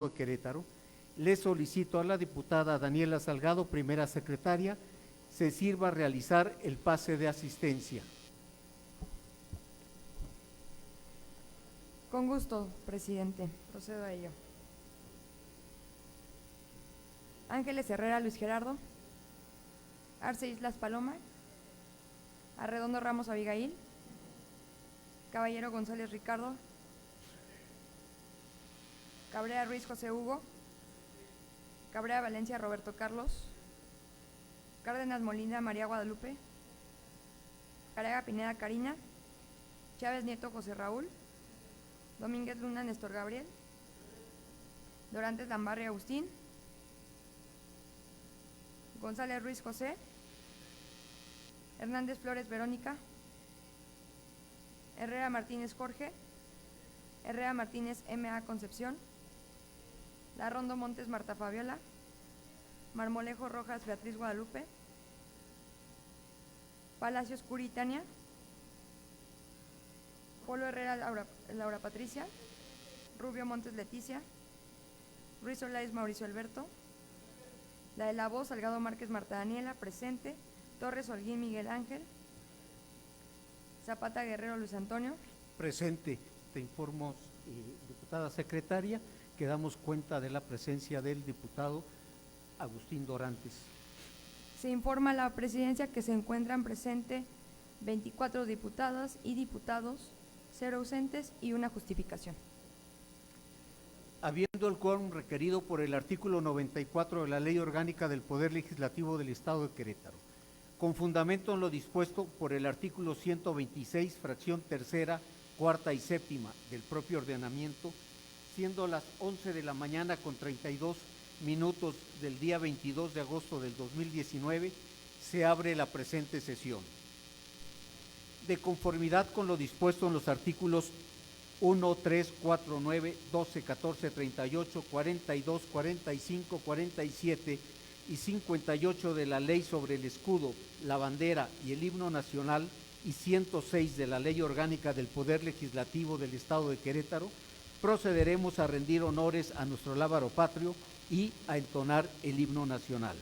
de Querétaro, le solicito a la diputada Daniela Salgado, primera secretaria, se sirva a realizar el pase de asistencia. Con gusto, presidente. Procedo a ello. Ángeles Herrera Luis Gerardo. Arce Islas Paloma. Arredondo Ramos Abigail. Caballero González Ricardo. Cabrera Ruiz José Hugo. Cabrera Valencia Roberto Carlos. Cárdenas Molina María Guadalupe. Caraga Pineda Karina. Chávez Nieto José Raúl. Domínguez Luna Néstor Gabriel. Dorantes Lambarri Agustín. González Ruiz José. Hernández Flores Verónica. Herrera Martínez Jorge. Herrera Martínez M.A. Concepción. Larrondo Montes Marta Fabiola. Marmolejo Rojas Beatriz Guadalupe. Palacios Curi Tania. Polo Herrera Laura Patricia. Rubio Montes Leticia. Ruiz Olaiz Mauricio Alberto. La de la Voz Salgado Márquez Marta Daniela, presente. Torres Holguín Miguel Ángel. Zapata Guerrero Luis Antonio. Presente. Te informo, diputada secretaria, que damos cuenta de la presencia del diputado Agustín Dorantes. Se informa a la presidencia que se encuentran presentes 24 diputadas y diputados, 0 ausentes y una justificación. Habiendo el quórum requerido por el artículo 94 de la Ley Orgánica del Poder Legislativo del Estado de Querétaro, con fundamento en lo dispuesto por el artículo 126, fracción tercera, cuarta y séptima del propio ordenamiento, siendo las 11 de la mañana con 32 minutos del día 22 de agosto del 2019, se abre la presente sesión. De conformidad con lo dispuesto en los artículos 1, 3, 4, 9, 12, 14, 38, 42, 45, 47 y 58 de la Ley sobre el Escudo, la Bandera y el Himno Nacional y 106 de la Ley Orgánica del Poder Legislativo del Estado de Querétaro, procederemos a rendir honores a nuestro lábaro patrio y a entonar el himno nacional.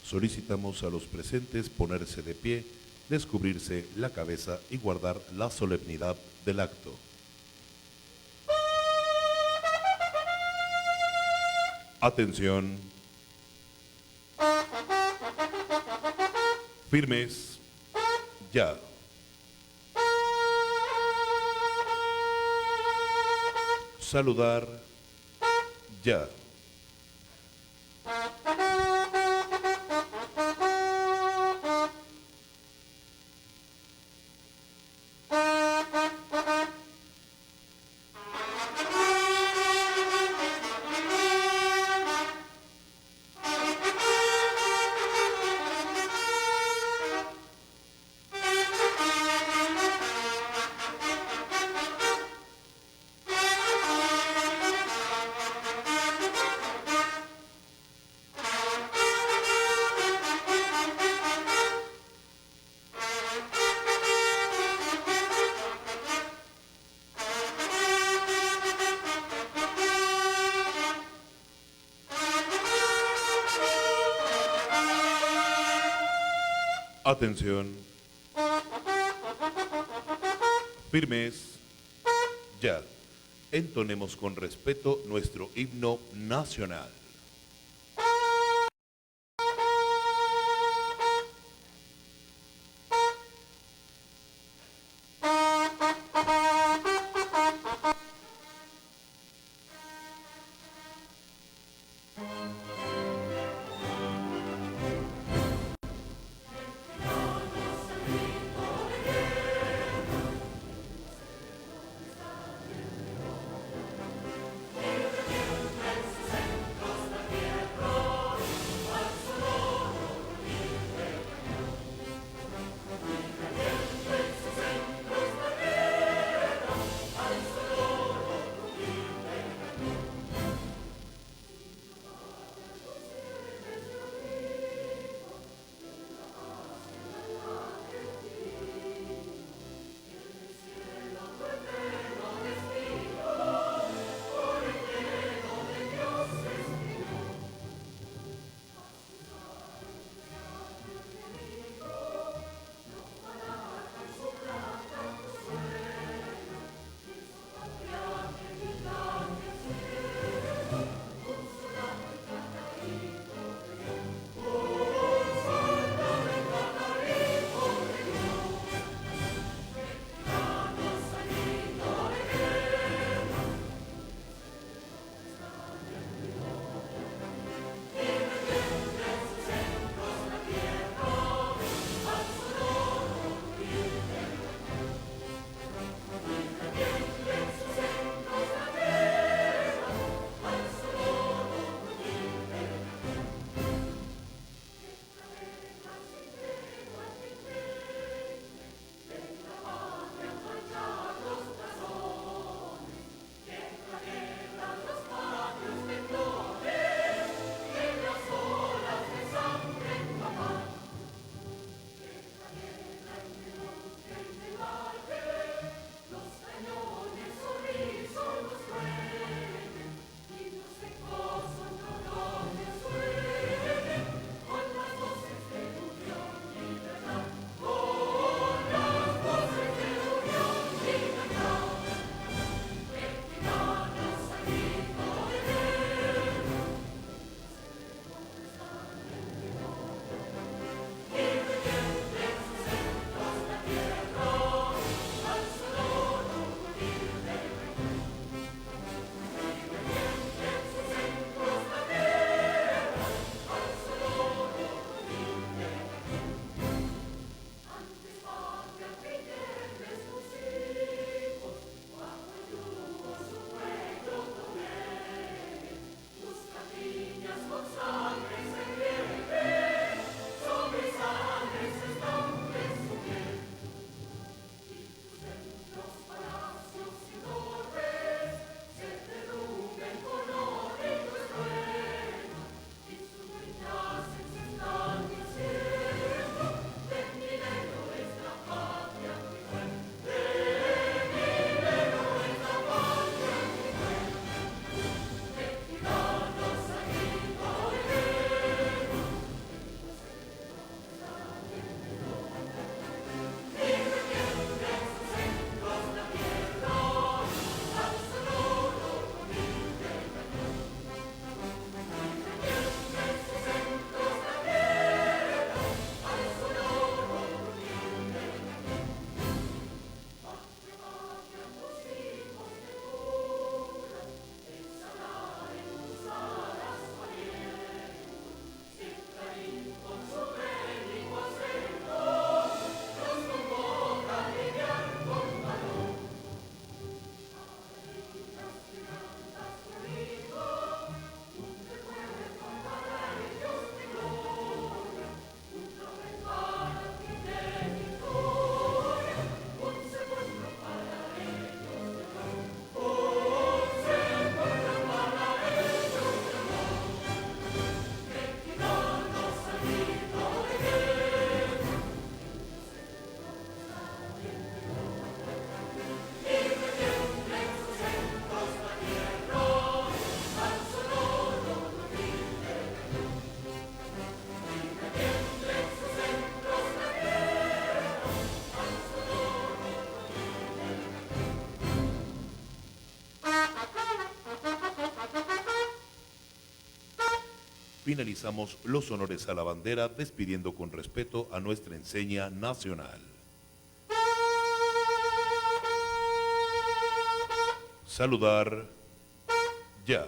Solicitamos a los presentes ponerse de pie, descubrirse la cabeza y guardar la solemnidad del acto. Atención. Firmes. Ya. Saludar. Ya. Atención. Firmes. Ya. Entonemos con respeto nuestro himno nacional. finalizamos los honores a la bandera despidiendo con respeto a nuestra enseña nacional. Saludar ya.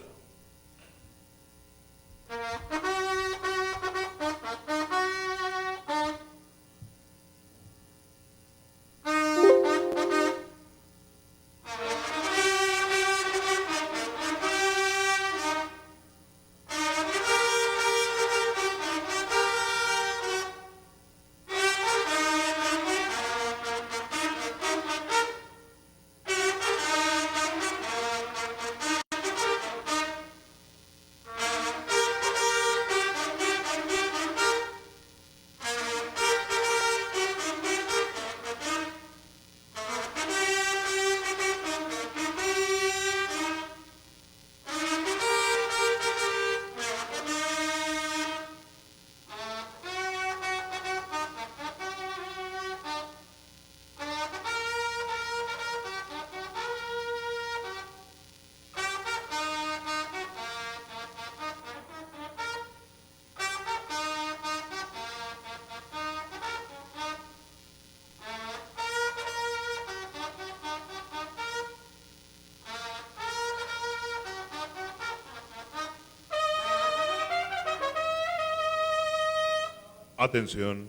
Atención.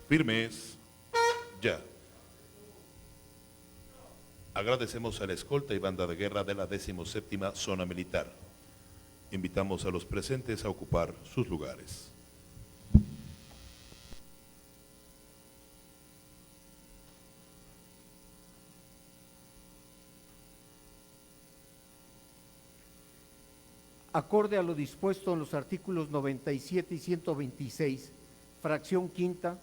Firmes. Ya. Agradecemos a la escolta y banda de guerra de la 17ª Zona Militar. Invitamos a los presentes a ocupar sus lugares. Acorde a lo dispuesto en los artículos 97 y 126, fracción quinta,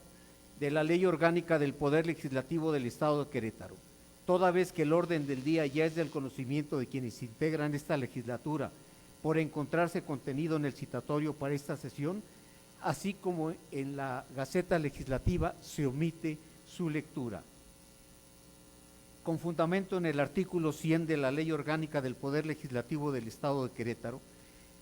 de la Ley Orgánica del Poder Legislativo del Estado de Querétaro, toda vez que el orden del día ya es del conocimiento de quienes integran esta legislatura por encontrarse contenido en el citatorio para esta sesión, así como en la Gaceta Legislativa, se omite su lectura. Con fundamento en el artículo 100 de la Ley Orgánica del Poder Legislativo del Estado de Querétaro,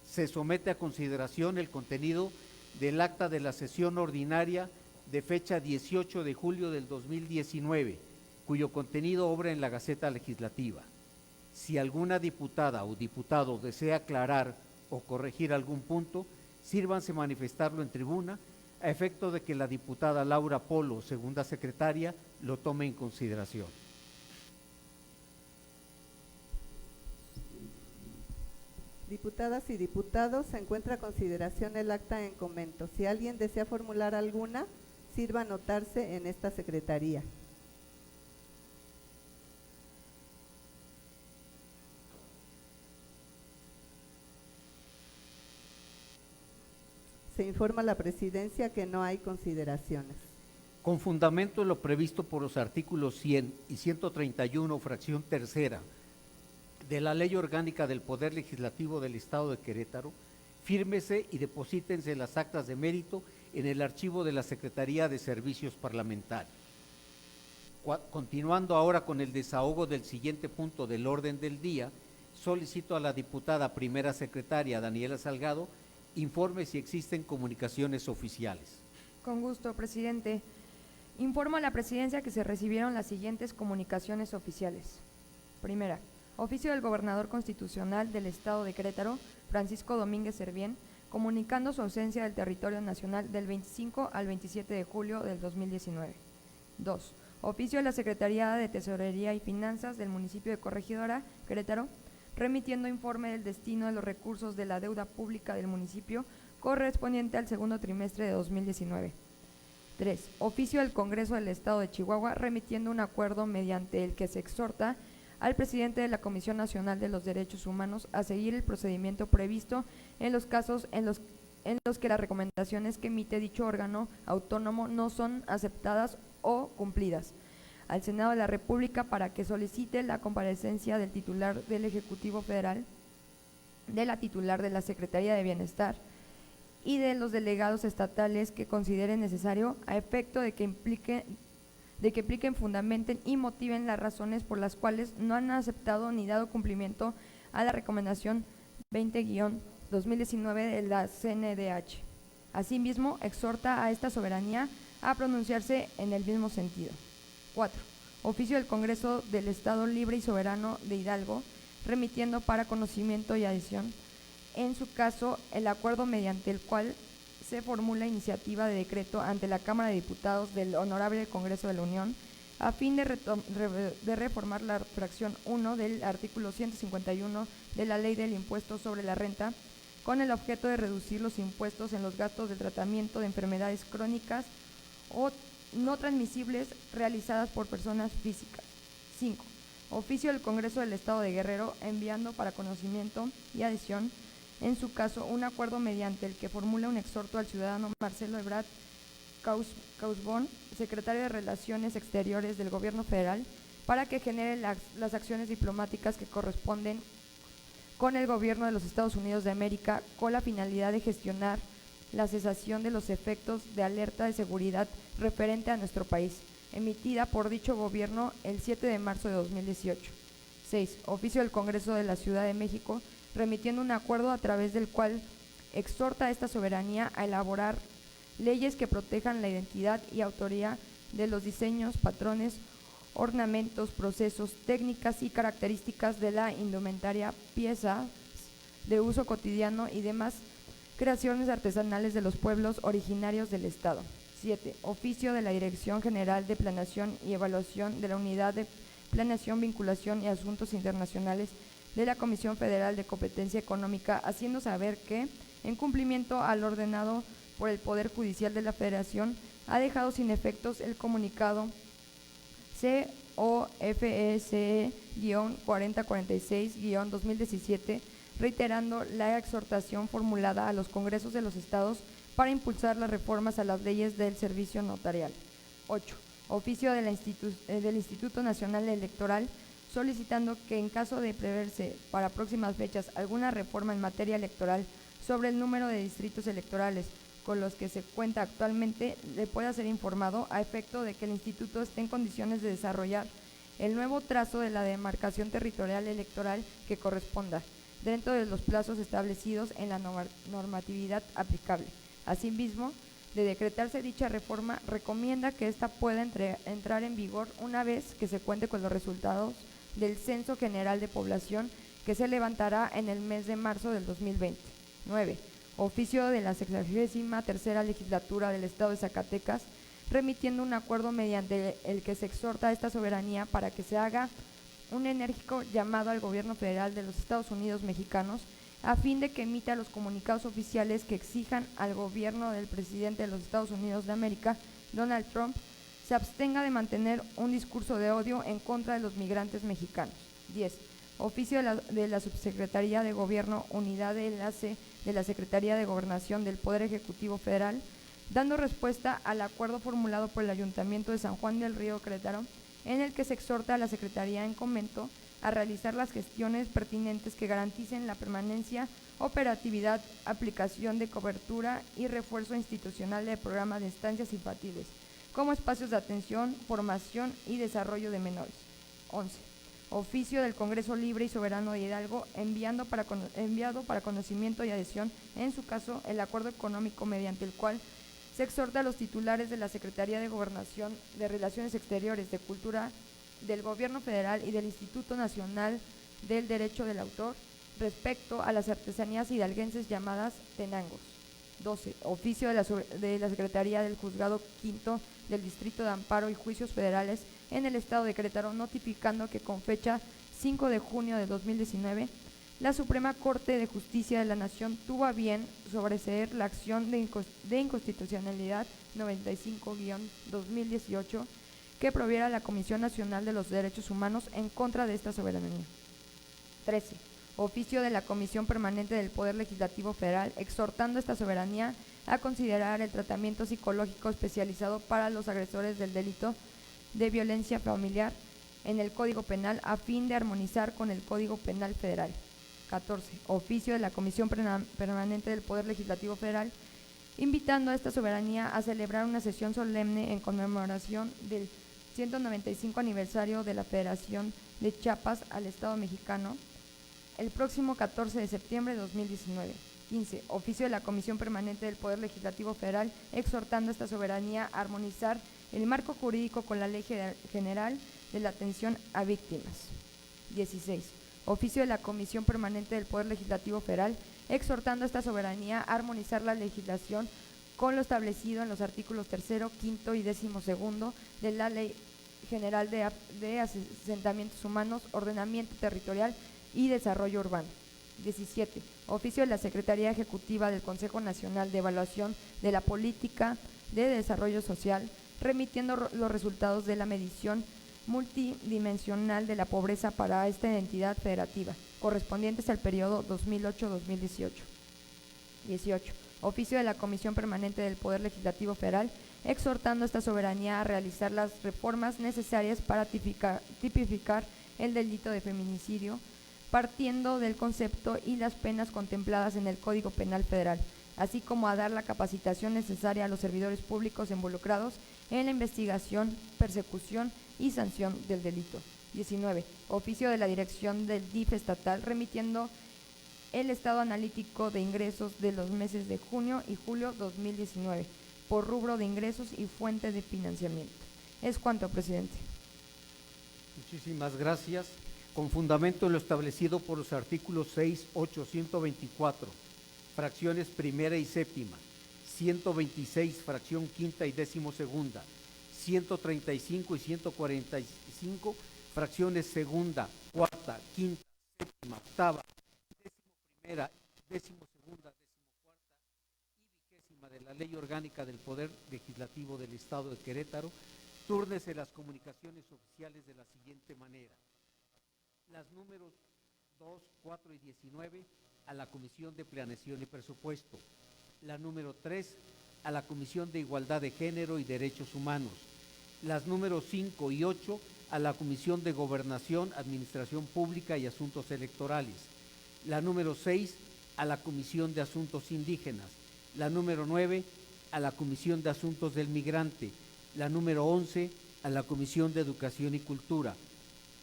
se somete a consideración el contenido del acta de la sesión ordinaria de fecha 18 de julio del 2019, cuyo contenido obra en la Gaceta Legislativa. Si alguna diputada o diputado desea aclarar o corregir algún punto, sírvanse manifestarlo en tribuna, a efecto de que la diputada Laura Polo, segunda secretaria, lo tome en consideración. Diputadas y diputados, se encuentra a consideración el acta en comento. Si alguien desea formular alguna, sirva anotarse en esta secretaría. Se informa a la presidencia que no hay consideraciones. Con fundamento en lo previsto por los artículos 100 y 131, fracción tercera, de la Ley Orgánica del Poder Legislativo del Estado de Querétaro, fírmese y deposítense las actas de mérito en el archivo de la Secretaría de Servicios Parlamentarios. Continuando ahora con el desahogo del siguiente punto del orden del día, solicito a la diputada primera secretaria Daniela Salgado informe si existen comunicaciones oficiales. Con gusto, presidente. Informo a la presidencia que se recibieron las siguientes comunicaciones oficiales. Primera, oficio del Gobernador Constitucional del Estado de Querétaro, Francisco Domínguez Servién, comunicando su ausencia del territorio nacional del 25 al 27 de julio del 2019. 2. Oficio de la Secretaría de Tesorería y Finanzas del municipio de Corregidora, Querétaro, remitiendo informe del destino de los recursos de la deuda pública del municipio correspondiente al segundo trimestre de 2019. 3. Oficio del Congreso del Estado de Chihuahua, remitiendo un acuerdo mediante el que se exhorta al presidente de la Comisión Nacional de los Derechos Humanos a seguir el procedimiento previsto en los casos en los que las recomendaciones que emite dicho órgano autónomo no son aceptadas o cumplidas. Al Senado de la República para que solicite la comparecencia del titular del Ejecutivo Federal, de la titular de la Secretaría de Bienestar y de los delegados estatales que consideren necesario a efecto de que expliquen, fundamenten y motiven las razones por las cuales no han aceptado ni dado cumplimiento a la recomendación 20-2019 de la CNDH. Asimismo, exhorta a esta soberanía a pronunciarse en el mismo sentido. 4. Oficio del Congreso del Estado Libre y Soberano de Hidalgo, remitiendo para conocimiento y adhesión, en su caso, el acuerdo mediante el cual se formula iniciativa de decreto ante la Cámara de Diputados del Honorable Congreso de la Unión, a fin de reformar la fracción 1 del artículo 151 de la Ley del Impuesto sobre la Renta, con el objeto de reducir los impuestos en los gastos de tratamiento de enfermedades crónicas o no transmisibles realizadas por personas físicas. 5. Oficio del Congreso del Estado de Guerrero, enviando para conocimiento y adhesión, en su caso, un acuerdo mediante el que formula un exhorto al ciudadano Marcelo Ebrard Causbón, secretario de Relaciones Exteriores del Gobierno Federal, para que genere las acciones diplomáticas que corresponden con el Gobierno de los Estados Unidos de América, con la finalidad de gestionar la cesación de los efectos de alerta de seguridad referente a nuestro país, emitida por dicho gobierno el 7 de marzo de 2018. 6. Oficio del Congreso de la Ciudad de México, remitiendo un acuerdo a través del cual exhorta a esta soberanía a elaborar leyes que protejan la identidad y autoría de los diseños, patrones, ornamentos, procesos, técnicas y características de la indumentaria, piezas de uso cotidiano y demás creaciones artesanales de los pueblos originarios del Estado. 7. Oficio de la Dirección General de Planeación y Evaluación de la Unidad de Planeación, Vinculación y Asuntos Internacionales de la Comisión Federal de Competencia Económica, haciendo saber que, en cumplimiento al ordenado por el Poder Judicial de la Federación, ha dejado sin efectos el comunicado COFESE-4046-2017, reiterando la exhortación formulada a los congresos de los estados para impulsar las reformas a las leyes del servicio notarial. 8. Oficio del Instituto Nacional Electoral, solicitando que en caso de preverse para próximas fechas alguna reforma en materia electoral sobre el número de distritos electorales con los que se cuenta actualmente, le pueda ser informado a efecto de que el Instituto esté en condiciones de desarrollar el nuevo trazo de la demarcación territorial electoral que corresponda, dentro de los plazos establecidos en la normatividad aplicable. Asimismo, de decretarse dicha reforma, recomienda que ésta pueda entrar en vigor una vez que se cuente con los resultados del Censo General de Población, que se levantará en el mes de marzo del 2020. 9. Oficio de la 63ª Legislatura del Estado de Zacatecas, remitiendo un acuerdo mediante el que se exhorta a esta soberanía para que se haga un enérgico llamado al Gobierno Federal de los Estados Unidos mexicanos, a fin de que emita los comunicados oficiales que exijan al gobierno del presidente de los Estados Unidos de América, Donald Trump, se abstenga de mantener un discurso de odio en contra de los migrantes mexicanos. 10. Oficio de la Subsecretaría de Gobierno, Unidad de Enlace de la Secretaría de Gobernación del Poder Ejecutivo Federal, dando respuesta al acuerdo formulado por el Ayuntamiento de San Juan del Río, Querétaro, en el que se exhorta a la Secretaría en Comento a realizar las gestiones pertinentes que garanticen la permanencia, operatividad, aplicación de cobertura y refuerzo institucional del programa de estancias infantiles, como espacios de atención, formación y desarrollo de menores. 11. Oficio del Congreso Libre y Soberano de Hidalgo, enviado para conocimiento y adhesión, en su caso, el acuerdo económico mediante el cual se exhorta a los titulares de la Secretaría de Gobernación, de Relaciones Exteriores, de Cultura, del Gobierno Federal y del Instituto Nacional del Derecho del Autor respecto a las artesanías hidalguenses llamadas tenangos. 12. Oficio de la Secretaría del Juzgado Quinto del Distrito de Amparo y Juicios Federales en el Estado de Querétaro, notificando que con fecha 5 de junio de 2019, la Suprema Corte de Justicia de la Nación tuvo a bien sobreseer la acción de inconstitucionalidad 95-2018 que proviera a la Comisión Nacional de los Derechos Humanos en contra de esta soberanía. 13. Oficio de la Comisión Permanente del Poder Legislativo Federal, exhortando esta soberanía a considerar el tratamiento psicológico especializado para los agresores del delito de violencia familiar en el Código Penal, a fin de armonizar con el Código Penal Federal. 14. Oficio de la Comisión Permanente del Poder Legislativo Federal, invitando a esta soberanía a celebrar una sesión solemne en conmemoración del 195 aniversario de la Federación de Chiapas al Estado mexicano, el próximo 14 de septiembre de 2019. 15. Oficio de la Comisión Permanente del Poder Legislativo Federal, exhortando esta soberanía a armonizar el marco jurídico con la Ley General de la Atención a Víctimas. 16. Oficio de la Comisión Permanente del Poder Legislativo Federal, exhortando esta soberanía a armonizar la legislación con lo establecido en los artículos 3º, 5º y 12º de la Ley General de Asentamientos Humanos, Ordenamiento Territorial y Desarrollo Urbano. 17. Oficio de la Secretaría Ejecutiva del Consejo Nacional de Evaluación de la Política de Desarrollo Social, remitiendo los resultados de la medición multidimensional de la pobreza para esta entidad federativa, correspondientes al periodo 2008-2018. 18. Oficio de la Comisión Permanente del Poder Legislativo Federal, exhortando esta soberanía a realizar las reformas necesarias para tipificar el delito de feminicidio, partiendo del concepto y las penas contempladas en el Código Penal Federal, así como a dar la capacitación necesaria a los servidores públicos involucrados en la investigación, persecución y sanción del delito. 19. Oficio de la Dirección del DIF estatal, remitiendo el estado analítico de ingresos de los meses de junio y julio 2019, por rubro de ingresos y fuente de financiamiento. Es cuanto, presidente. Muchísimas gracias. Con fundamento en lo establecido por los artículos 6, 8, 124, fracciones primera y séptima, 126, fracción quinta y 12ª, 135 y 145, fracciones segunda, cuarta, quinta, séptima, octava, 11ª, 12ª, 14ª y 20ª de la Ley Orgánica del Poder Legislativo del Estado de Querétaro, túrnese las comunicaciones oficiales de la siguiente manera. Las números 2, 4 y 19 a la Comisión de Planeación y Presupuesto. La número 3 a la Comisión de Igualdad de Género y Derechos Humanos. Las números 5 y 8 a la Comisión de Gobernación, Administración Pública y Asuntos Electorales. La número 6 a la Comisión de Asuntos Indígenas. La número 9 a la Comisión de Asuntos del Migrante. La número 11 a la Comisión de Educación y Cultura.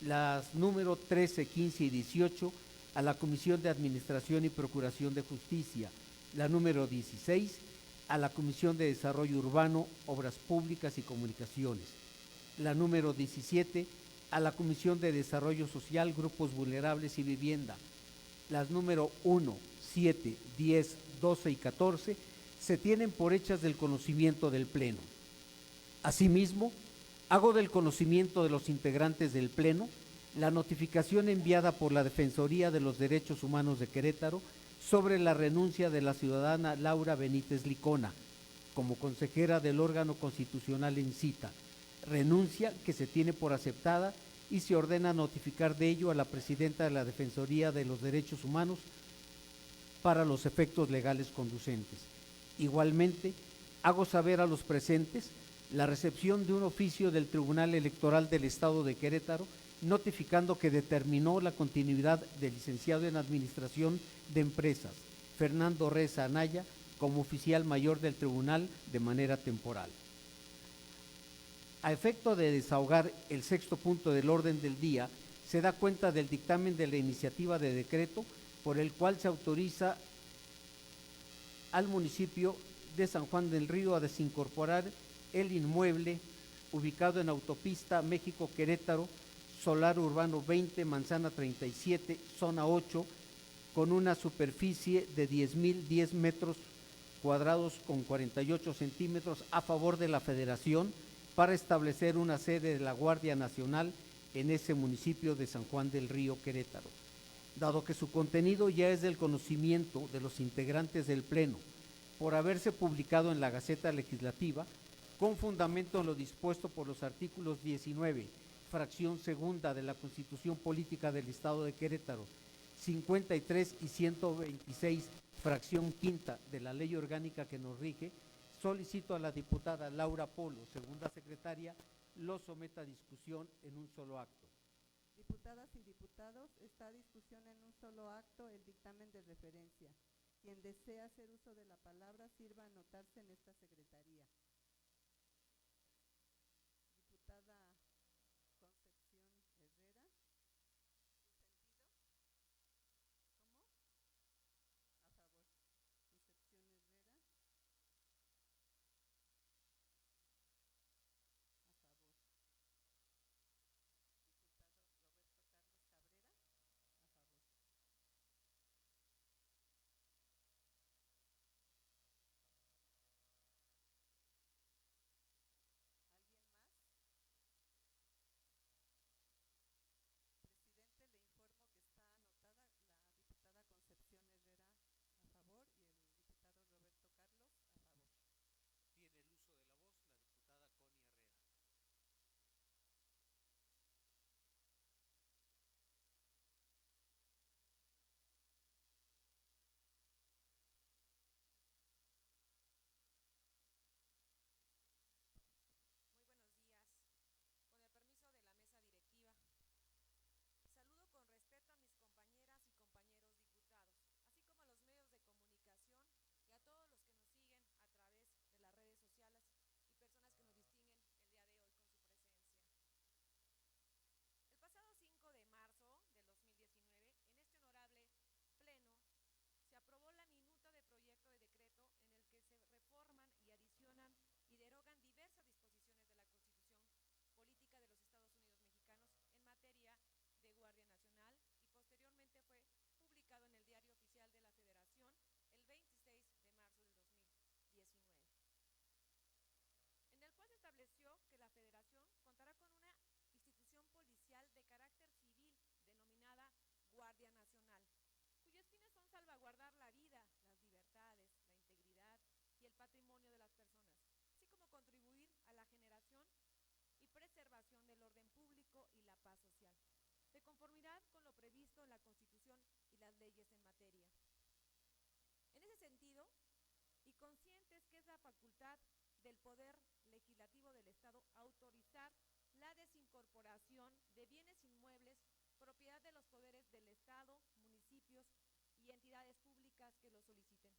Las número 13, 15 y 18 a la Comisión de Administración y Procuración de Justicia. La número 16 a la Comisión de Desarrollo Urbano, Obras Públicas y Comunicaciones. La número 17 a la Comisión de Desarrollo Social, Grupos Vulnerables y Vivienda. Las número 1, 7, 10, 12 y 14 se tienen por hechas del conocimiento del Pleno. Asimismo, hago del conocimiento de los integrantes del Pleno la notificación enviada por la Defensoría de los Derechos Humanos de Querétaro sobre la renuncia de la ciudadana Laura Benítez Licona como consejera del órgano constitucional en cita, renuncia que se tiene por aceptada y se ordena notificar de ello a la presidenta de la Defensoría de los Derechos Humanos para los efectos legales conducentes. Igualmente, hago saber a los presentes la recepción de un oficio del Tribunal Electoral del Estado de Querétaro notificando que determinó la continuidad del licenciado en Administración de Empresas, Fernando Reza Anaya, como oficial mayor del tribunal de manera temporal. A efecto de desahogar el 6º punto del orden del día, se da cuenta del dictamen de la iniciativa de decreto por el cual se autoriza al municipio de San Juan del Río a desincorporar el inmueble ubicado en autopista México-Querétaro, Solar Urbano 20, Manzana 37, Zona 8, con una superficie de 10,010 metros cuadrados con 48 centímetros a favor de la Federación para establecer una sede de la Guardia Nacional en ese municipio de San Juan del Río, Querétaro. Dado que su contenido ya es del conocimiento de los integrantes del Pleno, por haberse publicado en la Gaceta Legislativa, con fundamento en lo dispuesto por los artículos 19, fracción segunda de la Constitución Política del Estado de Querétaro, 53 y 126, fracción quinta de la Ley Orgánica que nos rige, solicito a la diputada Laura Polo, segunda secretaria, lo someta a discusión en un solo acto. Diputadas y diputados, está a discusión en un solo acto el dictamen de referencia. Quien desea hacer uso de la palabra, sirva a anotarse en esta secretaría. Diputada Concepción Herrera. patrimonio de las personas, así como contribuir a la generación y preservación del orden público y la paz social, de conformidad con lo previsto en la Constitución y las leyes en materia. En ese sentido, y conscientes que es la facultad del Poder Legislativo del Estado autorizar la desincorporación de bienes inmuebles propiedad de los poderes del Estado, municipios y entidades públicas que lo soliciten.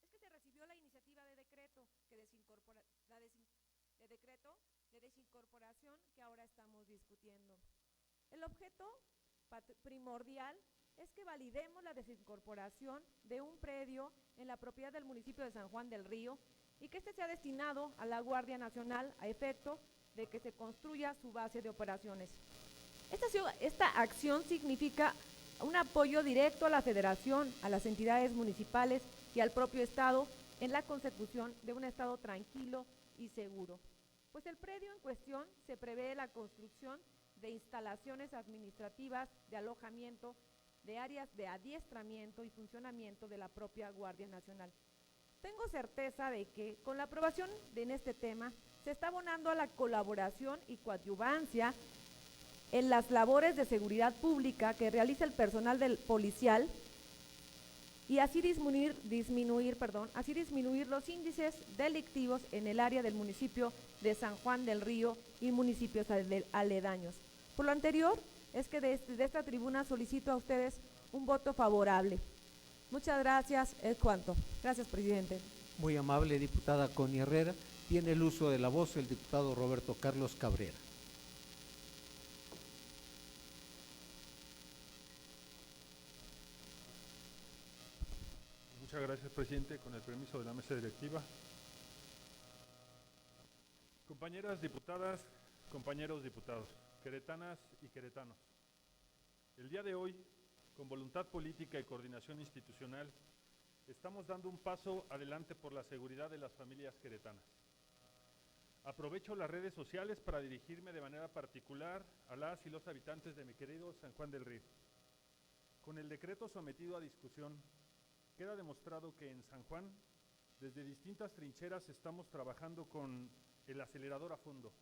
Es que se recibió la iniciativa de decreto de desincorporación que ahora estamos discutiendo. El objeto primordial es que validemos la desincorporación de un predio en la propiedad del municipio de San Juan del Río y que este sea destinado a la Guardia Nacional a efecto de que se construya su base de operaciones. Esta acción significa un apoyo directo a la Federación, a las entidades municipales y al propio Estado en la consecución de un Estado tranquilo y seguro. Pues el predio en cuestión se prevé la construcción de instalaciones administrativas, de alojamiento, de áreas de adiestramiento y funcionamiento de la propia Guardia Nacional. Tengo certeza de que con la aprobación en este tema se está abonando a la colaboración y coadyuvancia en las labores de seguridad pública que realiza el personal del policial y así disminuir los índices delictivos en el área del municipio de San Juan del Río y municipios aledaños. Por lo anterior, es que desde esta tribuna solicito a ustedes un voto favorable. Muchas gracias, es cuanto. Gracias, presidente. Muy amable, diputada Connie Herrera. Tiene el uso de la voz el diputado Roberto Carlos Cabrera. Muchas gracias, presidente. Con el permiso de la mesa directiva. Compañeras diputadas, compañeros diputados, queretanas y queretanos. El día de hoy, con voluntad política y coordinación institucional, estamos dando un paso adelante por la seguridad de las familias queretanas. Aprovecho las redes sociales para dirigirme de manera particular a las y los habitantes de mi querido San Juan del Río. Con el decreto sometido a discusión, queda demostrado que en San Juan, desde distintas trincheras, estamos trabajando con el acelerador a fondo.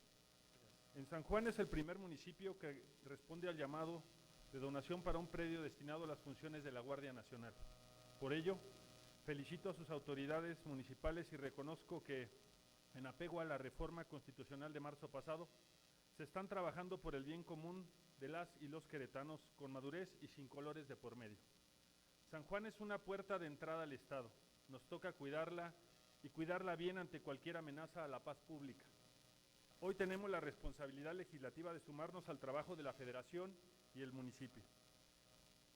En San Juan es el primer municipio que responde al llamado de donación para un predio destinado a las funciones de la Guardia Nacional. Por ello, felicito a sus autoridades municipales y reconozco que, en apego a la reforma constitucional de marzo pasado, se están trabajando por el bien común de las y los queretanos con madurez y sin colores de por medio. San Juan es una puerta de entrada al Estado. Nos toca cuidarla y cuidarla bien ante cualquier amenaza a la paz pública. Hoy tenemos la responsabilidad legislativa de sumarnos al trabajo de la Federación y el municipio.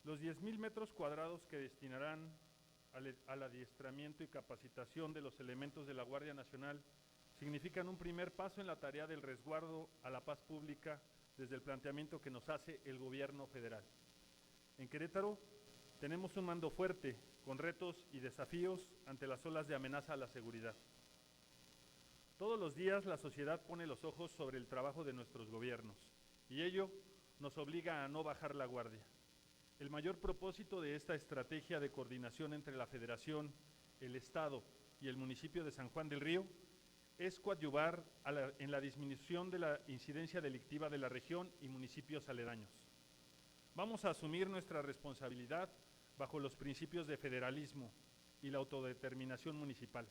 Los 10,000 metros cuadrados que destinarán al adiestramiento y capacitación de los elementos de la Guardia Nacional significan un primer paso en la tarea del resguardo a la paz pública desde el planteamiento que nos hace el gobierno federal. En Querétaro tenemos un mando fuerte, con retos y desafíos ante las olas de amenaza a la seguridad. Todos los días la sociedad pone los ojos sobre el trabajo de nuestros gobiernos y ello nos obliga a no bajar la guardia. El mayor propósito de esta estrategia de coordinación entre la Federación, el Estado y el municipio de San Juan del Río es coadyuvar en la disminución de la incidencia delictiva de la región y municipios aledaños. Vamos a asumir nuestra responsabilidad bajo los principios de federalismo y la autodeterminación municipal,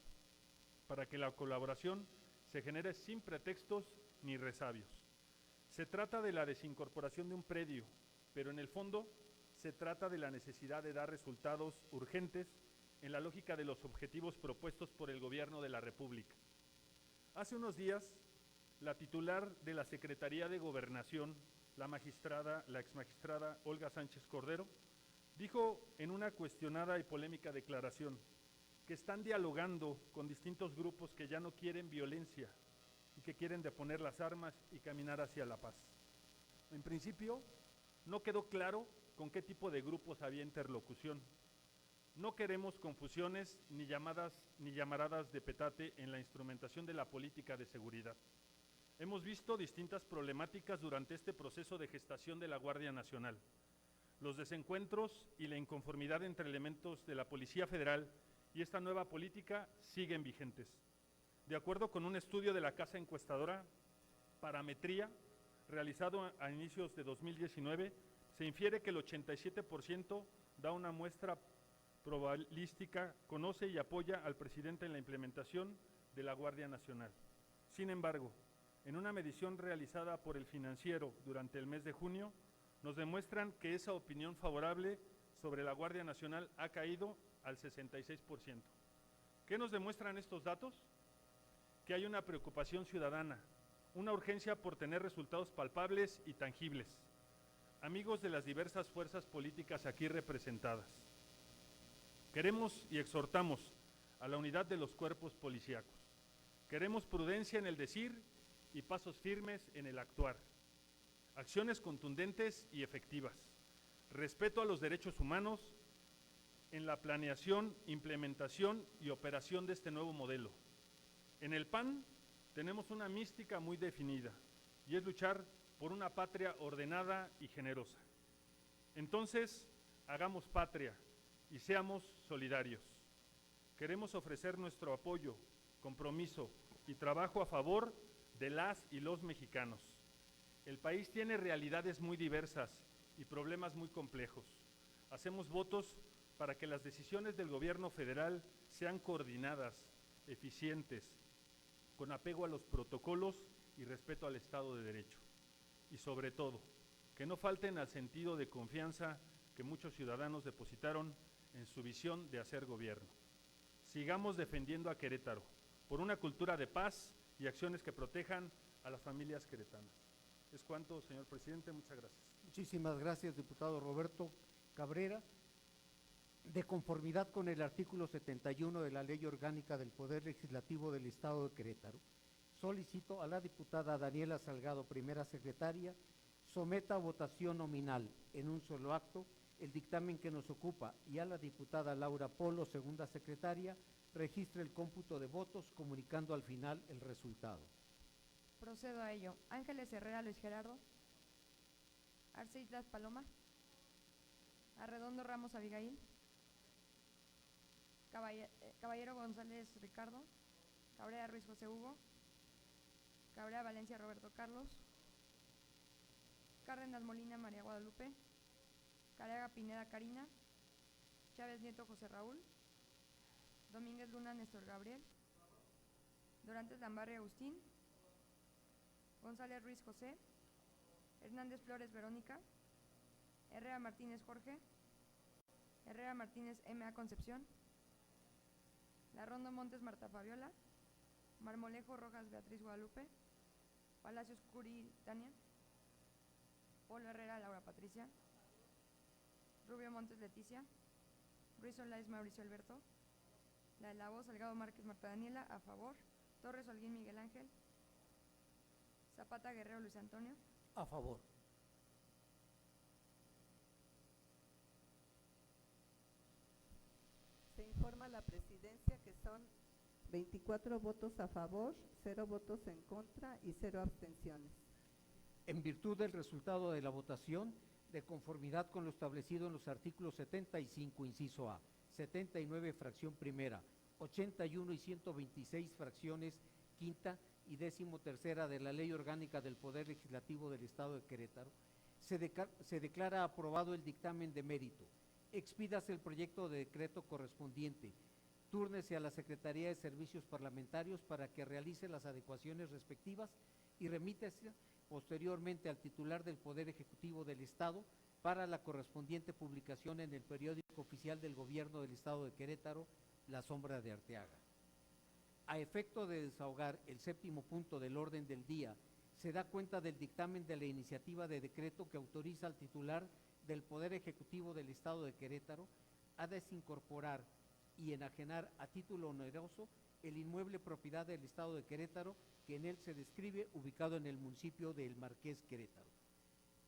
para que la colaboración se genere sin pretextos ni resabios. Se trata de la desincorporación de un predio, pero en el fondo se trata de la necesidad de dar resultados urgentes en la lógica de los objetivos propuestos por el Gobierno de la República. Hace unos días, la titular de la Secretaría de Gobernación, la exmagistrada Olga Sánchez Cordero, dijo en una cuestionada y polémica declaración que están dialogando con distintos grupos que ya no quieren violencia y que quieren deponer las armas y caminar hacia la paz. En principio, no quedó claro con qué tipo de grupos había interlocución. No queremos confusiones ni llamaradas de petate en la instrumentación de la política de seguridad. Hemos visto distintas problemáticas durante este proceso de gestación de la Guardia Nacional. Los desencuentros y la inconformidad entre elementos de la Policía Federal y esta nueva política siguen vigentes. De acuerdo con un estudio de la casa encuestadora Parametría, realizado a inicios de 2019, se infiere que el 87% da una muestra probabilística, conoce y apoya al presidente en la implementación de la Guardia Nacional. Sin embargo, en una medición realizada por El Financiero durante el mes de junio, nos demuestran que esa opinión favorable sobre la Guardia Nacional ha caído al 66%. ¿Qué nos demuestran estos datos? Que hay una preocupación ciudadana, una urgencia por tener resultados palpables y tangibles. Amigos de las diversas fuerzas políticas aquí representadas, queremos y exhortamos a la unidad de los cuerpos policíacos. Queremos prudencia en el decir y pasos firmes en el actuar. Acciones contundentes y efectivas. Respeto a los derechos humanos en la planeación, implementación y operación de este nuevo modelo. En el PAN tenemos una mística muy definida y es luchar por una patria ordenada y generosa. Entonces, hagamos patria y seamos solidarios. Queremos ofrecer nuestro apoyo, compromiso y trabajo a favor de las y los mexicanos. El país tiene realidades muy diversas y problemas muy complejos. Hacemos votos para que las decisiones del gobierno federal sean coordinadas, eficientes, con apego a los protocolos y respeto al Estado de Derecho. Y sobre todo, que no falten al sentido de confianza que muchos ciudadanos depositaron en su visión de hacer gobierno. Sigamos defendiendo a Querétaro por una cultura de paz y acciones que protejan a las familias queretanas. Es cuanto, señor presidente, muchas gracias. Muchísimas gracias, diputado Roberto Cabrera. De conformidad con el artículo 71 de la Ley Orgánica del Poder Legislativo del Estado de Querétaro, solicito a la diputada Daniela Salgado, primera secretaria, someta a votación nominal en un solo acto el dictamen que nos ocupa y a la diputada Laura Polo, segunda secretaria, registre el cómputo de votos comunicando al final el resultado. Procedo a ello. Ángeles Herrera Luis Gerardo. Arce Islas Paloma. Arredondo Ramos Abigail. Caballero González Ricardo. Cabrera Ruiz José Hugo. Cabrera Valencia Roberto Carlos. Cárdenas Molina María Guadalupe. Careaga Pineda Karina. Chávez Nieto José Raúl. Domínguez Luna Néstor Gabriel. Dorantes Lambarri Agustín. González Ruiz José. Hernández Flores Verónica. Herrera Martínez Jorge. Herrera Martínez M.A. Concepción. Larrondo Montes Marta Fabiola. Marmolejo Rojas Beatriz Guadalupe. Palacios Curi Tania. Polo Herrera Laura Patricia. Rubio Montes Leticia. Ruiz Olaiz Mauricio Alberto. La de la Voz Salgado Márquez Marta Daniela, a favor. Torres Holguín Miguel Ángel. Zapata Guerrero Luis Antonio. A favor. Se informa a la presidencia que son 24 votos a favor, 0 votos en contra y 0 abstenciones. En virtud del resultado de la votación, de conformidad con lo establecido en los artículos 75, inciso A, 79, fracción primera, 81 y 126, fracciones quinta y 13ª de la Ley Orgánica del Poder Legislativo del Estado de Querétaro, se declara aprobado el dictamen de mérito. Expídase el proyecto de decreto correspondiente. Túrnese a la Secretaría de Servicios Parlamentarios para que realice las adecuaciones respectivas y remítase posteriormente al titular del Poder Ejecutivo del Estado para la correspondiente publicación en el periódico oficial del Gobierno del Estado de Querétaro, La Sombra de Arteaga. A efecto de desahogar el 7º punto del orden del día, se da cuenta del dictamen de la iniciativa de decreto que autoriza al titular del Poder Ejecutivo del Estado de Querétaro a desincorporar y enajenar a título oneroso el inmueble propiedad del Estado de Querétaro que en él se describe, ubicado en el municipio de El Marqués, Querétaro.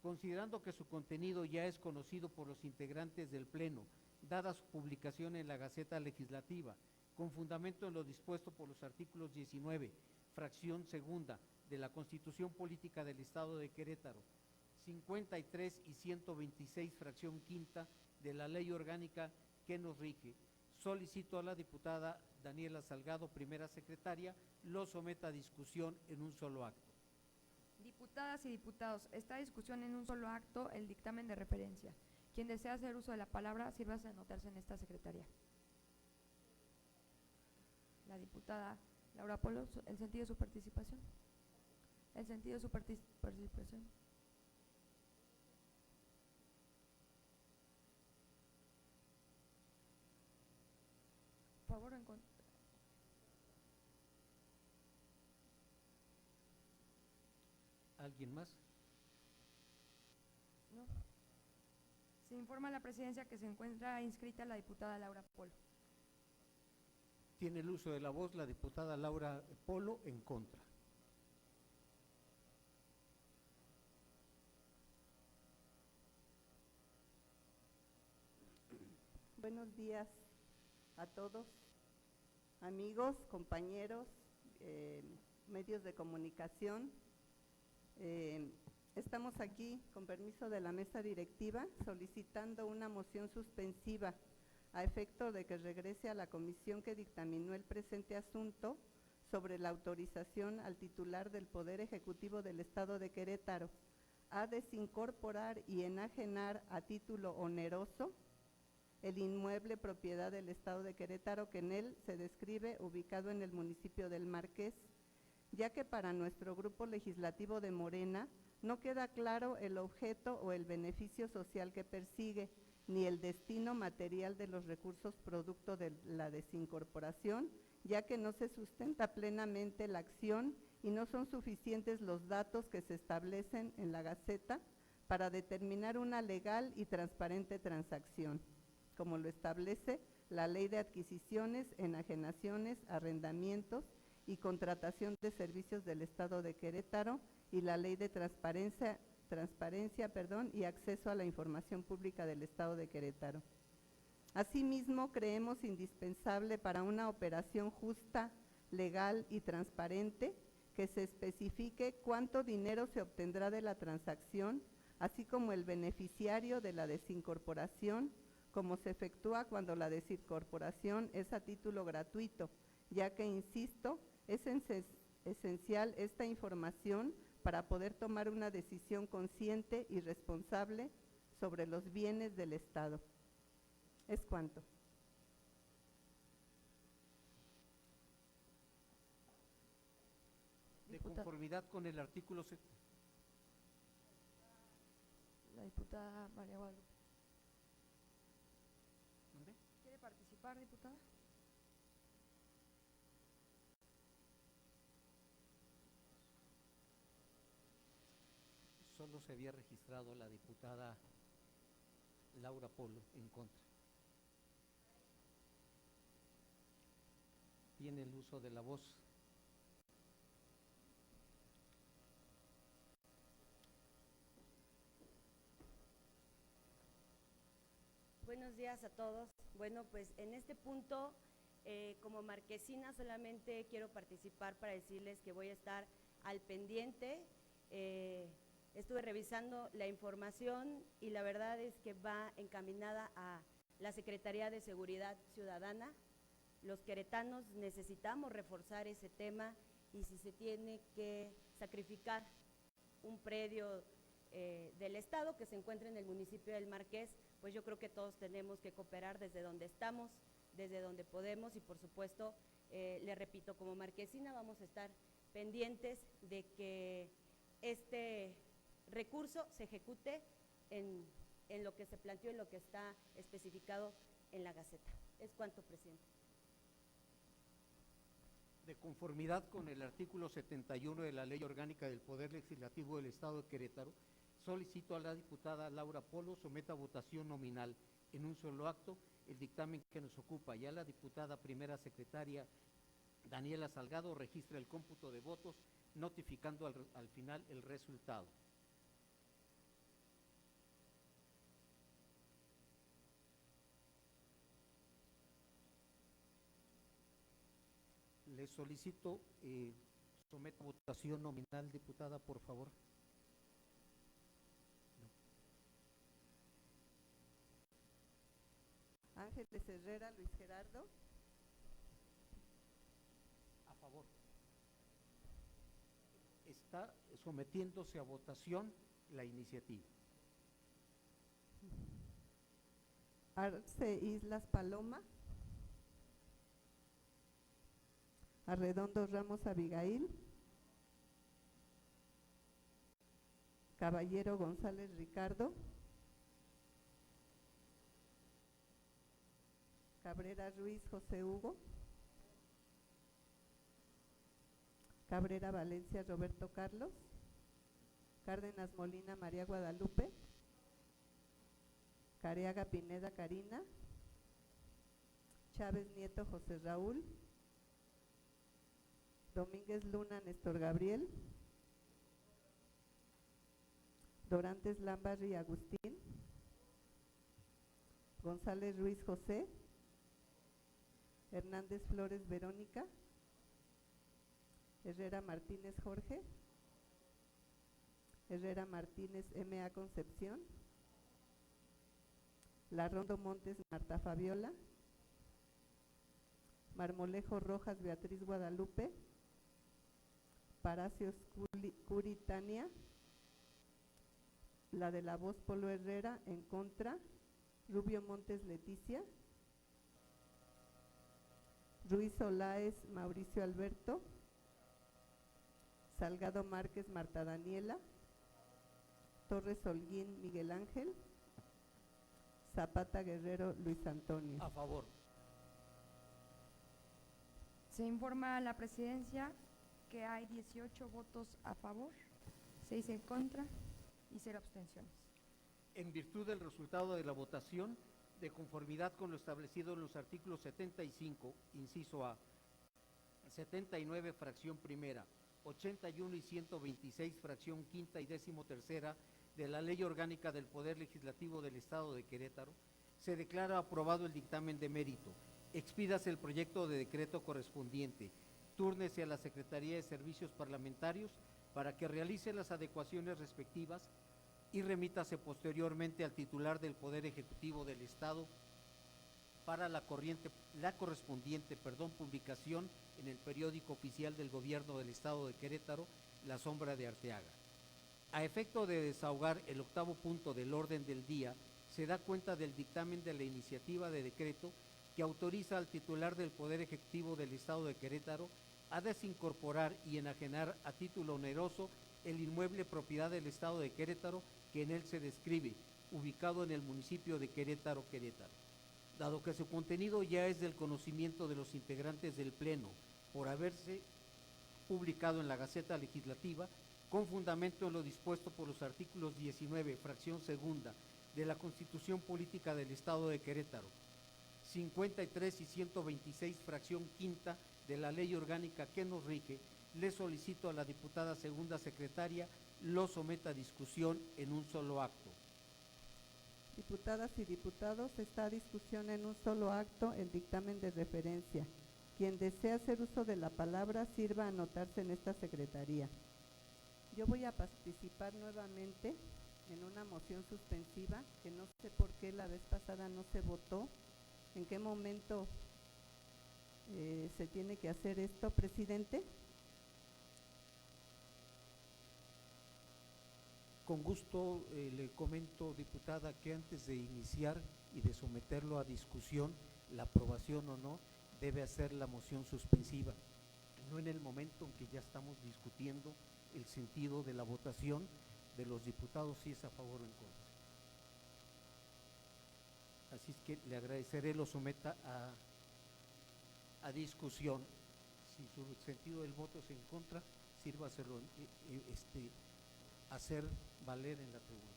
Considerando que su contenido ya es conocido por los integrantes del Pleno, dada su publicación en la Gaceta Legislativa, con fundamento en lo dispuesto por los artículos 19, fracción segunda de la Constitución Política del Estado de Querétaro, 53 y 126, fracción quinta de la Ley Orgánica que nos rige, Solicito a la diputada Daniela Salgado, primera secretaria, lo someta a discusión en un solo acto. Diputadas y diputados, está a discusión en un solo acto el dictamen de referencia. Quien desea hacer uso de la palabra, sírvase a anotarse en esta secretaría. La diputada Laura Polo, ¿el sentido de su participación? ¿El sentido de su participación? Por favor, en contra. ¿Alguien más? No. Se informa a la presidencia que se encuentra inscrita la diputada Laura Polo. Tiene el uso de la voz la diputada Laura Polo en contra. Buenos días a todos, amigos, compañeros, medios de comunicación. Estamos aquí, con permiso de la mesa directiva, solicitando una moción suspensiva a efecto de que regrese a la comisión que dictaminó el presente asunto sobre la autorización al titular del Poder Ejecutivo del Estado de Querétaro a desincorporar y enajenar a título oneroso el inmueble propiedad del Estado de Querétaro que en él se describe ubicado en el municipio del Marqués, ya que para nuestro grupo legislativo de Morena no queda claro el objeto o el beneficio social que persigue, ni el destino material de los recursos producto de la desincorporación, ya que no se sustenta plenamente la acción y no son suficientes los datos que se establecen en la Gaceta para determinar una legal y transparente transacción, como lo establece la Ley de Adquisiciones, Enajenaciones, Arrendamientos y Contratación de Servicios del Estado de Querétaro y la Ley de Transparencia y Acceso a la Información Pública del Estado de Querétaro. Asimismo, creemos indispensable para una operación justa, legal y transparente que se especifique cuánto dinero se obtendrá de la transacción, así como el beneficiario de la desincorporación, como se efectúa cuando la desincorporación es a título gratuito, ya que, insisto, es esencial esta información para poder tomar una decisión consciente y responsable sobre los bienes del Estado. Es cuanto. De conformidad con el artículo... La diputada María Guadalupe. ¿Dónde? ¿Quiere participar, diputada? Solo se había registrado la diputada Laura Polo en contra. Tiene el uso de la voz. Buenos días a todos. Bueno, pues en este punto, como marquesina, solamente quiero participar para decirles que voy a estar al pendiente. Estuve revisando la información y la verdad es que va encaminada a la Secretaría de Seguridad Ciudadana. Los queretanos necesitamos reforzar ese tema y si se tiene que sacrificar un predio del Estado que se encuentra en el municipio del Marqués, pues yo creo que todos tenemos que cooperar desde donde estamos, desde donde podemos y por supuesto, le repito, como marquesina vamos a estar pendientes de que este recurso se ejecute en lo que se planteó, en lo que está especificado en la Gaceta. Es cuanto, presidente. De conformidad con el artículo 71 de la Ley Orgánica del Poder Legislativo del Estado de Querétaro, solicito a la diputada Laura Polo someta a votación nominal en un solo acto el dictamen que nos ocupa. Ya la diputada primera secretaria Daniela Salgado registra el cómputo de votos, notificando al final el resultado. Le solicito someta a votación nominal, diputada, por favor. Ángel Ángeles Herrera Luis Gerardo. A favor. Está sometiéndose a votación la iniciativa. Arce Islas Paloma. Arredondo Ramos Abigail. Caballero González Ricardo. Cabrera Ruiz José Hugo. Cabrera Valencia Roberto Carlos. Cárdenas Molina María Guadalupe. Careaga Pineda Karina. Chávez Nieto José Raúl. Domínguez Luna Néstor Gabriel. Dorantes Lambarri Agustín. González Ruiz José. Hernández Flores Verónica. Herrera Martínez Jorge. Herrera Martínez M.A. Concepción. Larrondo Montes Marta Fabiola. Marmolejo Rojas Beatriz Guadalupe. Palacios Curi Tania. La de la Voz Polo Herrera en contra. Rubio Montes Leticia. Ruiz Olaez Mauricio Alberto. Salgado Márquez Marta Daniela. Torres Holguín Miguel Ángel. Zapata Guerrero Luis Antonio. A favor. Se informa a la presidencia que hay 18 votos a favor, 6 en contra y 0 abstenciones. En virtud del resultado de la votación, de conformidad con lo establecido en los artículos 75, inciso A, 79, fracción primera, 81 y 126, fracción quinta y 13ª de la Ley Orgánica del Poder Legislativo del Estado de Querétaro, se declara aprobado el dictamen de mérito. Expídase el proyecto de decreto correspondiente. Túrnese a la Secretaría de Servicios Parlamentarios para que realice las adecuaciones respectivas y remítase posteriormente al titular del Poder Ejecutivo del Estado para la correspondiente publicación en el periódico oficial del Gobierno del Estado de Querétaro, La Sombra de Arteaga. A efecto de desahogar el octavo punto del orden del día, se da cuenta del dictamen de la iniciativa de decreto que autoriza al titular del Poder Ejecutivo del Estado de Querétaro a desincorporar y enajenar a título oneroso el inmueble propiedad del Estado de Querétaro que en él se describe, ubicado en el municipio de Querétaro, Querétaro. Dado que su contenido ya es del conocimiento de los integrantes del Pleno, por haberse publicado en la Gaceta Legislativa, con fundamento en lo dispuesto por los artículos 19, fracción segunda, de la Constitución Política del Estado de Querétaro, 53 y 126, fracción quinta, de la Ley Orgánica que nos rige, le solicito a la diputada segunda secretaria lo someta a discusión en un solo acto. Diputadas y diputados, está a discusión en un solo acto el dictamen de referencia. Quien desea hacer uso de la palabra, sirva a anotarse en esta secretaría. Yo voy a participar nuevamente en una moción suspensiva, que no sé por qué la vez pasada no se votó. ¿En qué momento se tiene que hacer esto, presidente? Con gusto le comento, diputada, que antes de iniciar y de someterlo a discusión, la aprobación o no, debe hacer la moción suspensiva, no en el momento en que ya estamos discutiendo el sentido de la votación de los diputados, si es a favor o en contra. Así es que le agradeceré lo someta a discusión. Si su sentido del voto es en contra, sirva hacerlo hacer valer en la tribuna.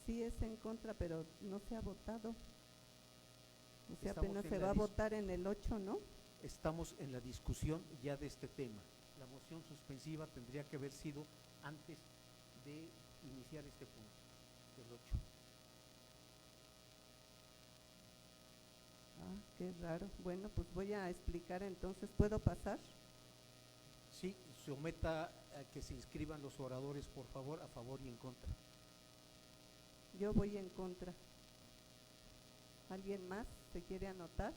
Sí es en contra, pero no se ha votado. O sea, Estamos apenas en se la va a votar en el 8, ¿no? Estamos en la discusión ya de este tema. La moción suspensiva tendría que haber sido antes de iniciar este punto, el 8. Ah, qué raro. Bueno, pues voy a explicar entonces. ¿Puedo pasar? Sí, someta a que se inscriban los oradores, por favor, a favor y en contra. Yo voy en contra. ¿Alguien más? ¿Se quiere anotar?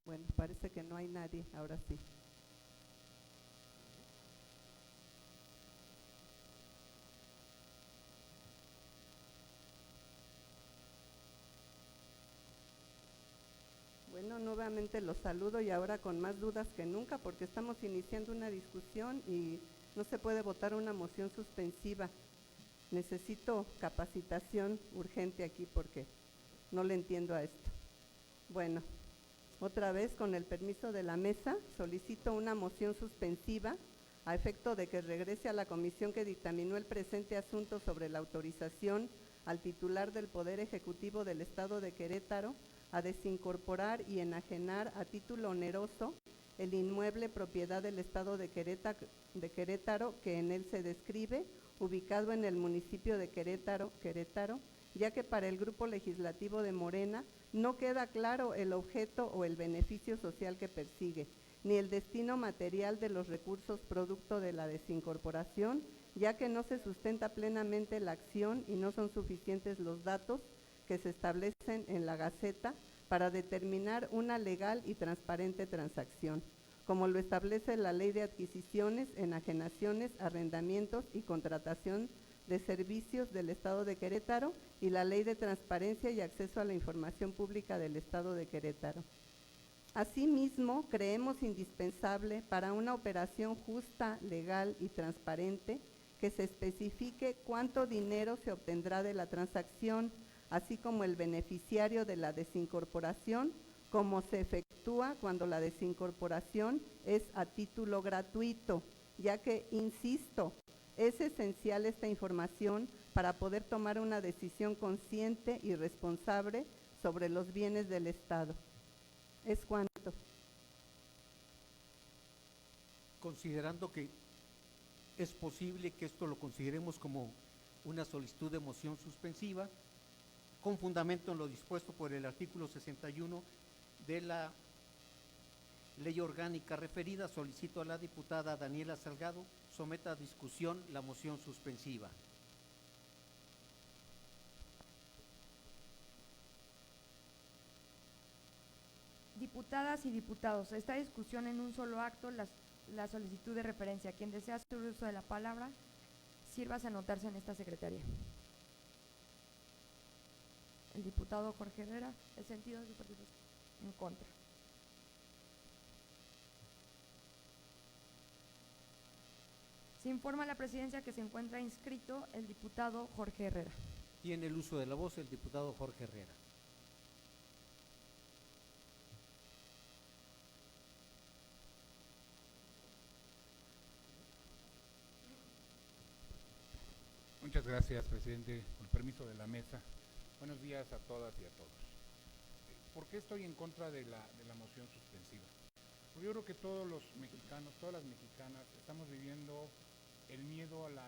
Bueno, parece que no hay nadie, ahora sí. Bueno, nuevamente los saludo y ahora con más dudas que nunca porque estamos iniciando una discusión y no se puede votar una moción suspensiva. Necesito capacitación urgente aquí porque no le entiendo a esto. Bueno, otra vez con el permiso de la mesa solicito una moción suspensiva a efecto de que regrese a la comisión que dictaminó el presente asunto sobre la autorización al titular del Poder Ejecutivo del Estado de Querétaro a desincorporar y enajenar a título oneroso el inmueble propiedad del Estado de Querétaro que en él se describe, ubicado en el municipio de Querétaro, ya que para el Grupo Legislativo de Morena no queda claro el objeto o el beneficio social que persigue, ni el destino material de los recursos producto de la desincorporación, ya que no se sustenta plenamente la acción y no son suficientes los datos que se establecen en la Gaceta para determinar una legal y transparente transacción, como lo establece la Ley de Adquisiciones, Enajenaciones, Arrendamientos y Contratación de Servicios del Estado de Querétaro y la Ley de Transparencia y Acceso a la Información Pública del Estado de Querétaro. Asimismo, creemos indispensable para una operación justa, legal y transparente que se especifique cuánto dinero se obtendrá de la transacción, así como el beneficiario de la desincorporación, como se efectúa cuando la desincorporación es a título gratuito, ya que, insisto, es esencial esta información para poder tomar una decisión consciente y responsable sobre los bienes del Estado. ¿Es cuánto? Considerando que es posible que esto lo consideremos como una solicitud de moción suspensiva, con fundamento en lo dispuesto por el artículo 61 de la ley orgánica referida, solicito a la diputada Daniela Salgado someta a discusión la moción suspensiva. Diputadas y diputados, esta discusión en un solo acto, la solicitud de referencia. Quien desea hacer uso de la palabra, sírvase a anotarse en esta secretaría. El diputado Jorge Herrera, el sentido de su participación. En contra. Se informa a la presidencia que se encuentra inscrito el diputado Jorge Herrera. Tiene el uso de la voz el diputado Jorge Herrera. Muchas gracias, presidente. Con permiso de la mesa. Buenos días a todas y a todos. ¿Por qué estoy en contra de la moción suspensiva? Porque yo creo que todos los mexicanos, todas las mexicanas, estamos viviendo el miedo a la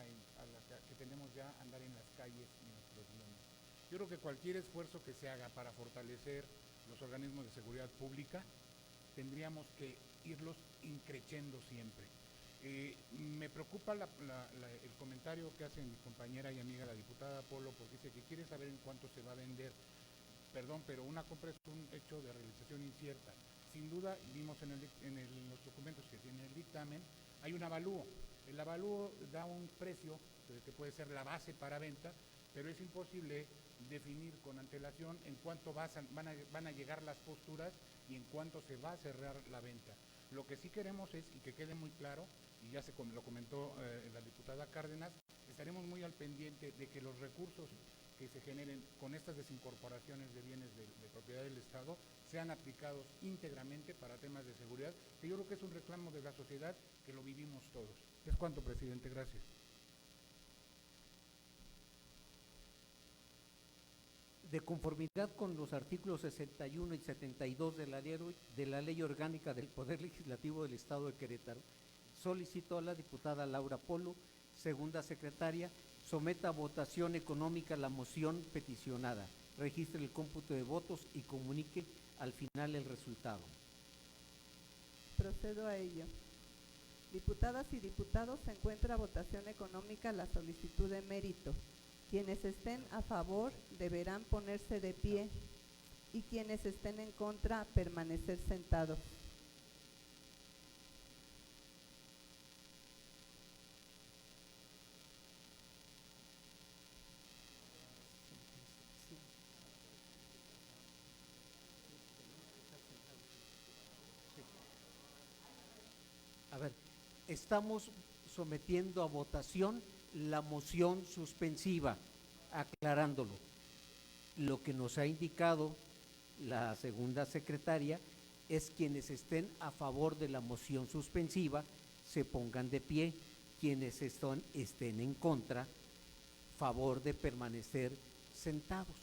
que tenemos ya a andar en las calles y en nuestros bienes. Yo creo que cualquier esfuerzo que se haga para fortalecer los organismos de seguridad pública, tendríamos que irlos increciendo siempre. Me preocupa el comentario que hace mi compañera y amiga la diputada Polo, porque dice que quiere saber en cuánto se va a vender. Perdón, pero una compra es un hecho de realización incierta. Sin duda, vimos en los documentos que tiene el dictamen, hay un avalúo. El avalúo da un precio que puede ser la base para venta, pero es imposible definir con antelación en cuánto van a llegar las posturas y en cuánto se va a cerrar la venta. Lo que sí queremos es, y que quede muy claro, y ya lo comentó la diputada Cárdenas, estaremos muy al pendiente de que los recursos que se generen con estas desincorporaciones de bienes de propiedad del Estado sean aplicados íntegramente para temas de seguridad, que yo creo que es un reclamo de la sociedad que lo vivimos todos. Es cuanto, presidente. Gracias. De conformidad con los artículos 61 y 72 de la Ley Orgánica del Poder Legislativo del Estado de Querétaro, solicito a la diputada Laura Polo, segunda secretaria, someta a votación económica la moción peticionada, registre el cómputo de votos y comunique al final el resultado. Procedo a ello. Diputadas y diputados, se encuentra a votación económica la solicitud de mérito. Quienes estén a favor deberán ponerse de pie y quienes estén en contra permanecer sentados. A ver, estamos sometiendo a votación la moción suspensiva, aclarándolo. Lo que nos ha indicado la segunda secretaria es quienes estén a favor de la moción suspensiva se pongan de pie, quienes estén en contra, favor de permanecer sentados.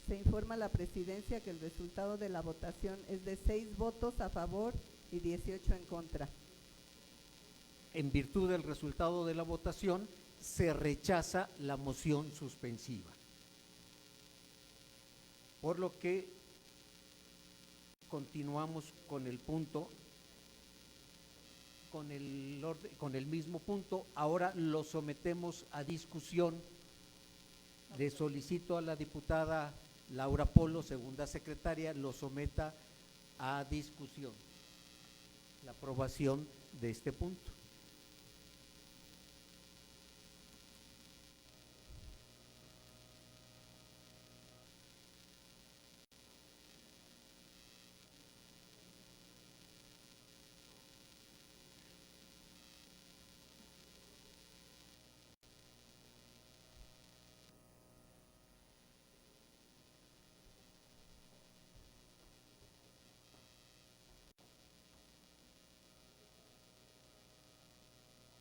Se informa a la presidencia que el resultado de la votación es de 6 votos a favor y 18 en contra. En virtud del resultado de la votación, se rechaza la moción suspensiva. Por lo que continuamos con el punto, con el mismo punto. Ahora lo sometemos a discusión. Le solicito a la diputada Laura Polo, segunda secretaria, lo someta a discusión, la aprobación de este punto.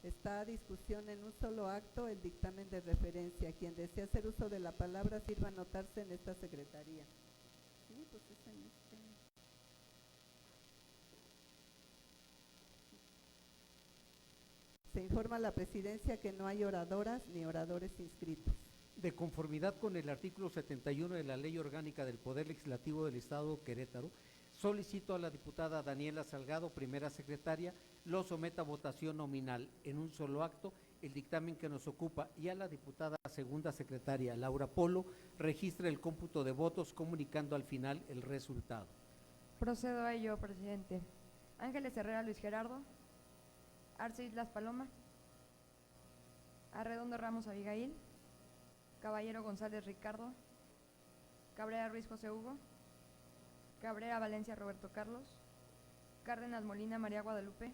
Está a discusión en un solo acto el dictamen de referencia. Quien desea hacer uso de la palabra sirva anotarse en esta secretaría. Sí, pues es en este. Se informa a la presidencia que no hay oradoras ni oradores inscritos. De conformidad con el artículo 71 de la Ley Orgánica del Poder Legislativo del Estado de Querétaro, solicito a la diputada Daniela Salgado, primera secretaria, lo someta a votación nominal en un solo acto el dictamen que nos ocupa, y a la diputada segunda secretaria Laura Polo registre el cómputo de votos comunicando al final el resultado. Procedo a ello, presidente. Ángeles Herrera Luis Gerardo. Arce Islas Paloma. Arredondo Ramos Abigail. Caballero González Ricardo. Cabrera Ruiz José Hugo. Cabrera Valencia Roberto Carlos. Cárdenas Molina María Guadalupe.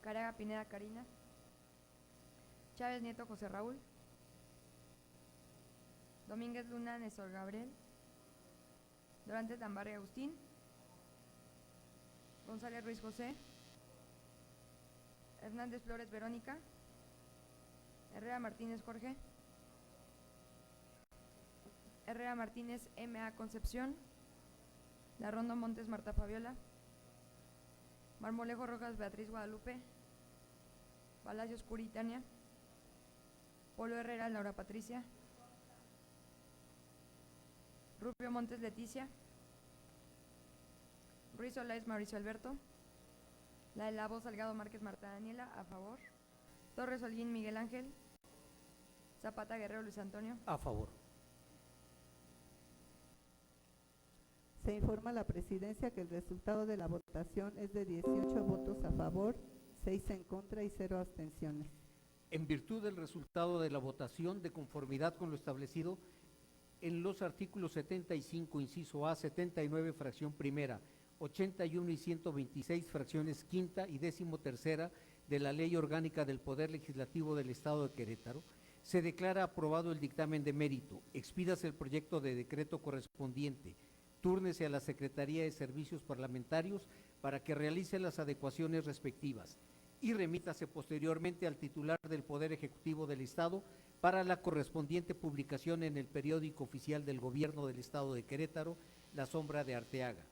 Caraga Pineda Karina. Chávez Nieto José Raúl. Domínguez Luna Néstor Gabriel. Dorantes Lambarri Agustín. González Ruiz José. Hernández Flores Verónica. Herrera Martínez Jorge. Herrera Martínez M.A. Concepción. Larrondo Montes Marta Fabiola. Marmolejo Rojas Beatriz Guadalupe. Palacios Curi Tania. Polo Herrera Laura Patricia. Rubio Montes Leticia. Ruiz Olaez Mauricio Alberto. La de la voz Salgado Márquez Marta Daniela, a favor. Torres Holguín Miguel Ángel. Zapata Guerrero Luis Antonio. A favor. Se informa a la presidencia que el resultado de la votación es de 18 votos a favor, 6 en contra y 0 abstenciones. En virtud del resultado de la votación, de conformidad con lo establecido en los artículos 75, inciso A, 79, fracción primera, 81 y 126, fracciones quinta y 13ª de la Ley Orgánica del Poder Legislativo del Estado de Querétaro, se declara aprobado el dictamen de mérito, expídase el proyecto de decreto correspondiente, túrnese a la Secretaría de Servicios Parlamentarios para que realice las adecuaciones respectivas y remítase posteriormente al titular del Poder Ejecutivo del Estado para la correspondiente publicación en el periódico oficial del Gobierno del Estado de Querétaro, La Sombra de Arteaga.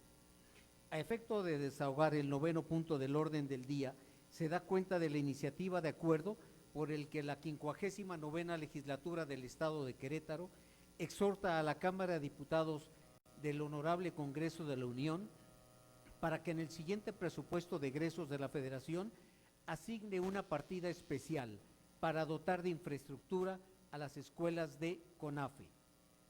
A efecto de desahogar el 9º punto del orden del día, se da cuenta de la iniciativa de acuerdo por el que la 59ª legislatura del Estado de Querétaro exhorta a la Cámara de Diputados del Honorable Congreso de la Unión para que en el siguiente presupuesto de egresos de la Federación asigne una partida especial para dotar de infraestructura a las escuelas de CONAFE.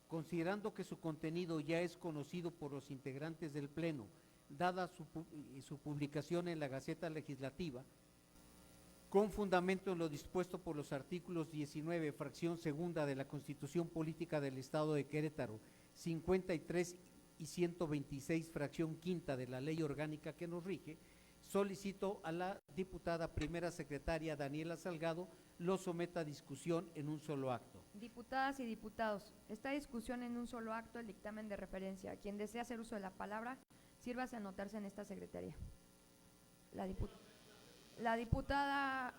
Considerando que su contenido ya es conocido por los integrantes del Pleno, dada su publicación en la Gaceta Legislativa, con fundamento en lo dispuesto por los artículos 19, fracción segunda de la Constitución Política del Estado de Querétaro, 53 y 126, fracción quinta de la Ley Orgánica que nos rige, solicito a la diputada primera secretaria Daniela Salgado lo someta a discusión en un solo acto. Diputadas y diputados, esta discusión en un solo acto el dictamen de referencia. Quien desea hacer uso de la palabra, sírvase a anotarse en esta secretaría. La diputada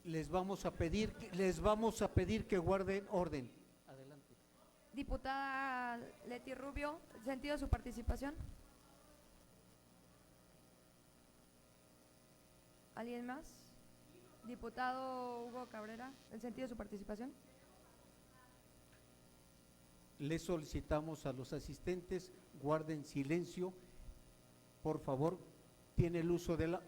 Les vamos a pedir que guarden orden. Adelante. Diputada Leti Rubio, ¿sentido de su participación? ¿Alguien más? Diputado Hugo Cabrera, ¿el sentido de su participación? Les solicitamos a los asistentes guarden silencio. Por favor, tiene el uso de la…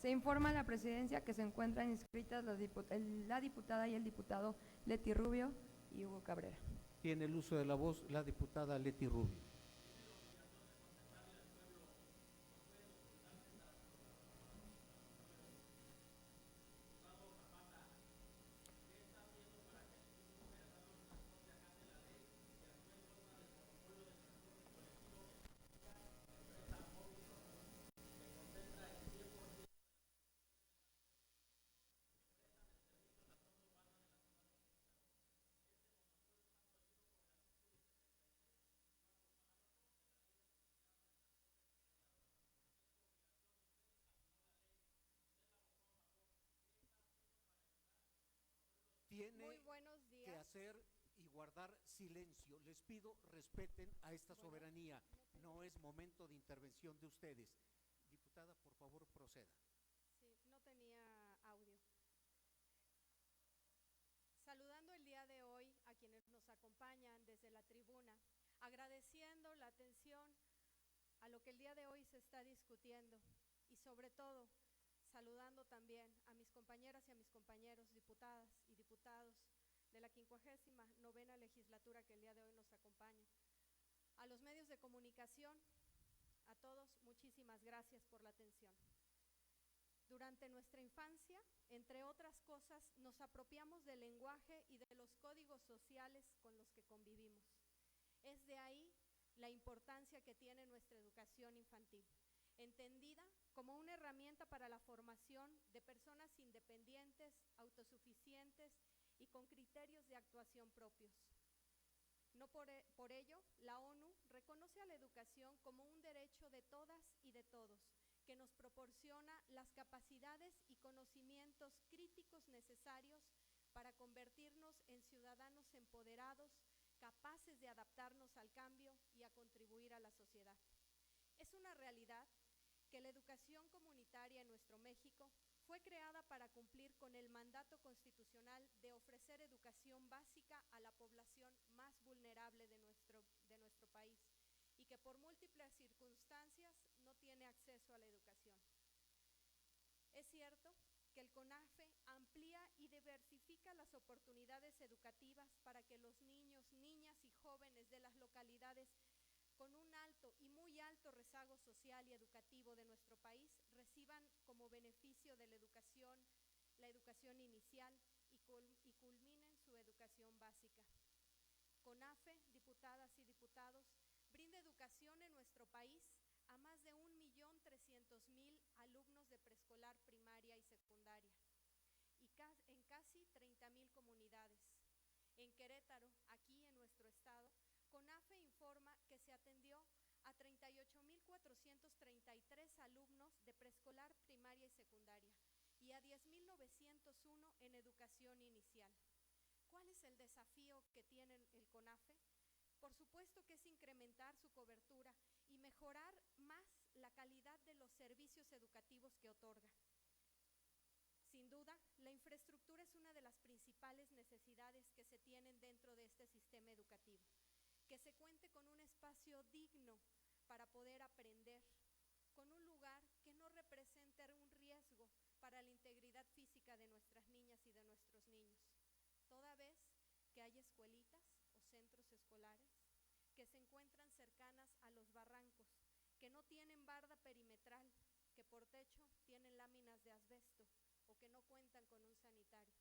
Se informa a la presidencia que se encuentran inscritas la diputada y el diputado Leti Rubio y Hugo Cabrera. Tiene el uso de la voz la diputada Leti Rubio. Tiene Muy buenos que días. hacer y guardar silencio. Les pido respeten a esta soberanía. No es momento de intervención de ustedes. Diputada, por favor, proceda. Sí, no tenía audio. Saludando el día de hoy a quienes nos acompañan desde la tribuna, agradeciendo la atención a lo que el día de hoy se está discutiendo y sobre todo saludando también a mis compañeras y a mis compañeros diputadas y diputados de la 59ª legislatura que el día de hoy nos acompañan. A los medios de comunicación, a todos, muchísimas gracias por la atención. Durante nuestra infancia, entre otras cosas, nos apropiamos del lenguaje y de los códigos sociales con los que convivimos. Es de ahí la importancia que tiene nuestra educación infantil, entendida como una herramienta para la formación de personas independientes, autosuficientes y con criterios de actuación propios. No por ello, la ONU reconoce a la educación como un derecho de todas y de todos, que nos proporciona las capacidades y conocimientos críticos necesarios para convertirnos en ciudadanos empoderados, capaces de adaptarnos al cambio y a contribuir a la sociedad. Es una realidad que la educación comunitaria en nuestro México fue creada para cumplir con el mandato constitucional de ofrecer educación básica a la población más vulnerable de nuestro país y que por múltiples circunstancias no tiene acceso a la educación. Es cierto que el CONAFE amplía y diversifica las oportunidades educativas para que los niños, niñas y jóvenes de las localidades con un alto y muy alto rezago social y educativo de nuestro país reciban como beneficio de la educación inicial y culminen su educación básica. CONAFE, diputadas y diputados, brinda educación en nuestro país a más de 1.300.000 alumnos de preescolar, primaria y secundaria, y en casi 30.000 comunidades. En Querétaro, aquí en nuestro estado, CONAFE informa que se atendió a 38.433 alumnos de preescolar, primaria y secundaria y a 10.901 en educación inicial. ¿Cuál es el desafío que tiene el CONAFE? Por supuesto que es incrementar su cobertura y mejorar más la calidad de los servicios educativos que otorga. Sin duda, la infraestructura es una de las principales necesidades que se tienen dentro de este sistema educativo. Que se cuente con un espacio digno para poder aprender, con un lugar que no represente un riesgo para la integridad física de nuestras niñas y de nuestros niños, toda vez que hay escuelitas o centros escolares que se encuentran cercanas a los barrancos, que no tienen barda perimetral, que por techo tienen láminas de asbesto o que no cuentan con un sanitario.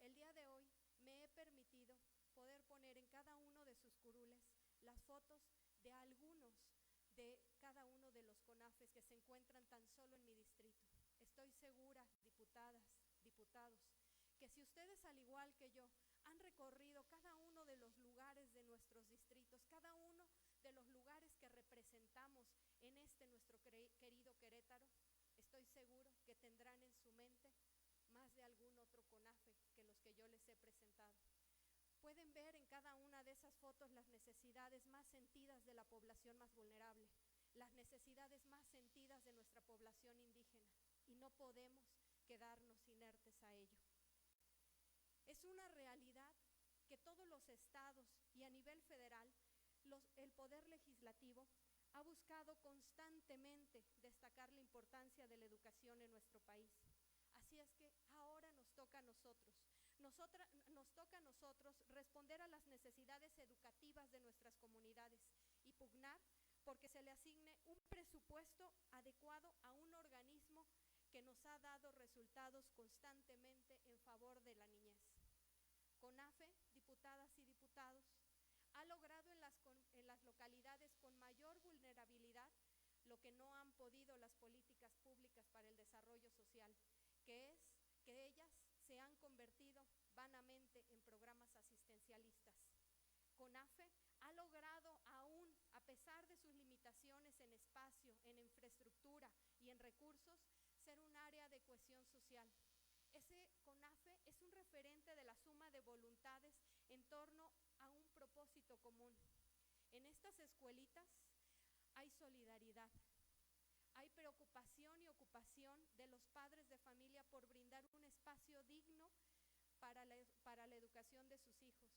El día de hoy me he permitido poder poner en cada uno de sus curules las fotos de algunos de cada uno de los CONAFES que se encuentran tan solo en mi distrito. Estoy segura, diputadas, diputados, que si ustedes al igual que yo han recorrido cada uno de los lugares de nuestros distritos, cada uno de los lugares que representamos en nuestro querido Querétaro, estoy seguro que tendrán en su mente más de algún otro CONAFE que los que yo les he presentado. Pueden ver en cada una de esas fotos las necesidades más sentidas de la población más vulnerable, las necesidades más sentidas de nuestra población indígena, y no podemos quedarnos inertes a ello. Es una realidad que todos los estados y a nivel federal, el Poder Legislativo ha buscado constantemente destacar la importancia de la educación en nuestro país. Así es que ahora nos toca a nosotros. Nos toca a nosotros responder a las necesidades educativas de nuestras comunidades y pugnar porque se le asigne un presupuesto adecuado a un organismo que nos ha dado resultados constantemente en favor de la niñez. CONAFE, diputadas y diputados, ha logrado en las localidades con mayor vulnerabilidad lo que no han podido las políticas públicas para el desarrollo social, que es que ellas se han convertido vanamente en programas asistencialistas. CONAFE ha logrado aún, a pesar de sus limitaciones en espacio, en infraestructura y en recursos, ser un área de cohesión social. Ese CONAFE es un referente de la suma de voluntades en torno a un propósito común. En estas escuelitas hay solidaridad, hay preocupación y ocupación de los padres de familia por brindar un espacio digno para la educación de sus hijos.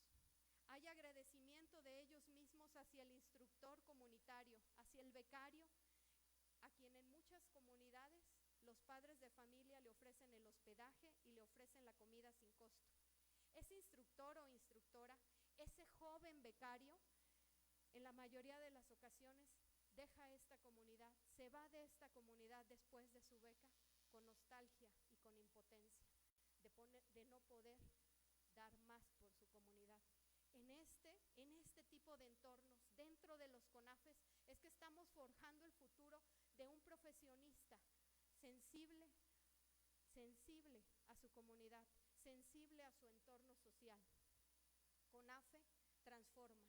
Hay agradecimiento de ellos mismos hacia el instructor comunitario, hacia el becario, a quien en muchas comunidades los padres de familia le ofrecen el hospedaje y le ofrecen la comida sin costo. Ese instructor o instructora, ese joven becario, en la mayoría de las ocasiones deja esta comunidad, se va de esta comunidad después de su beca con nostalgia y con impotencia, de no poder dar más por su comunidad. En este tipo de entornos, dentro de los CONAFES, es que estamos forjando el futuro de un profesionista sensible a su comunidad, sensible a su entorno social. CONAFE transforma.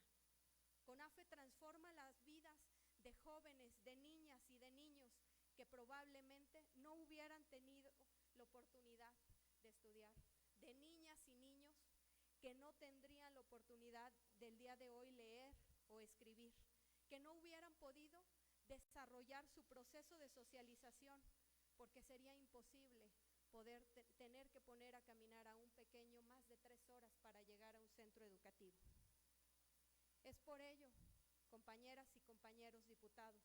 CONAFE transforma las vidas de jóvenes, de niñas y de niños que probablemente no hubieran tenido la oportunidad de estudiar, de niñas y niños que no tendrían la oportunidad del día de hoy leer o escribir, que no hubieran podido desarrollar su proceso de socialización, porque sería imposible poder tener que poner a caminar a un pequeño más de 3 horas para llegar a un centro educativo. Es por ello, compañeras y compañeros diputados,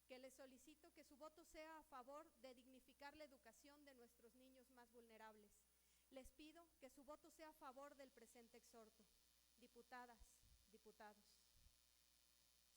que les solicito que su voto sea a favor de dignificar la educación de nuestros niños más vulnerables. Les pido que su voto sea a favor del presente exhorto. Diputadas, diputados,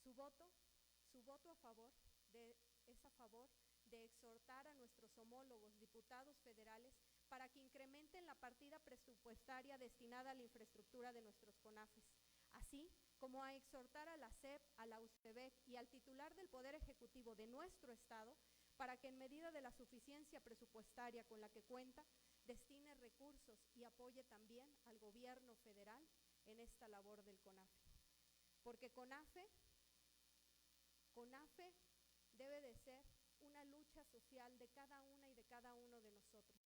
su voto a favor es a favor de exhortar a nuestros homólogos diputados federales para que incrementen la partida presupuestaria destinada a la infraestructura de nuestros CONAFES, así como a exhortar a la SEP, a la UCEBEC y al titular del Poder Ejecutivo de nuestro Estado para que en medida de la suficiencia presupuestaria con la que cuenta, destine recursos y apoye también al gobierno federal en esta labor del CONAFE. Porque CONAFE debe de ser una lucha social de cada una y de cada uno de nosotros.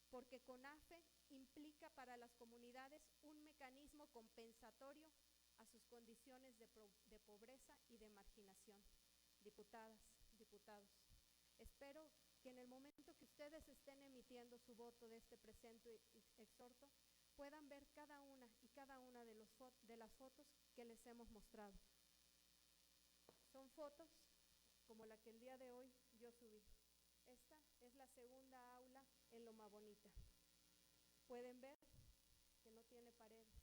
Porque CONAFE implica para las comunidades un mecanismo compensatorio a sus condiciones de pobreza y de marginación. Diputadas, diputados, espero que en el momento que ustedes estén emitiendo su voto de este presente exhorto, puedan ver cada una y cada una de las fotos que les hemos mostrado. Son fotos como la que el día de hoy yo subí. Esta es la segunda aula en Loma Bonita. Pueden ver que no tiene paredes,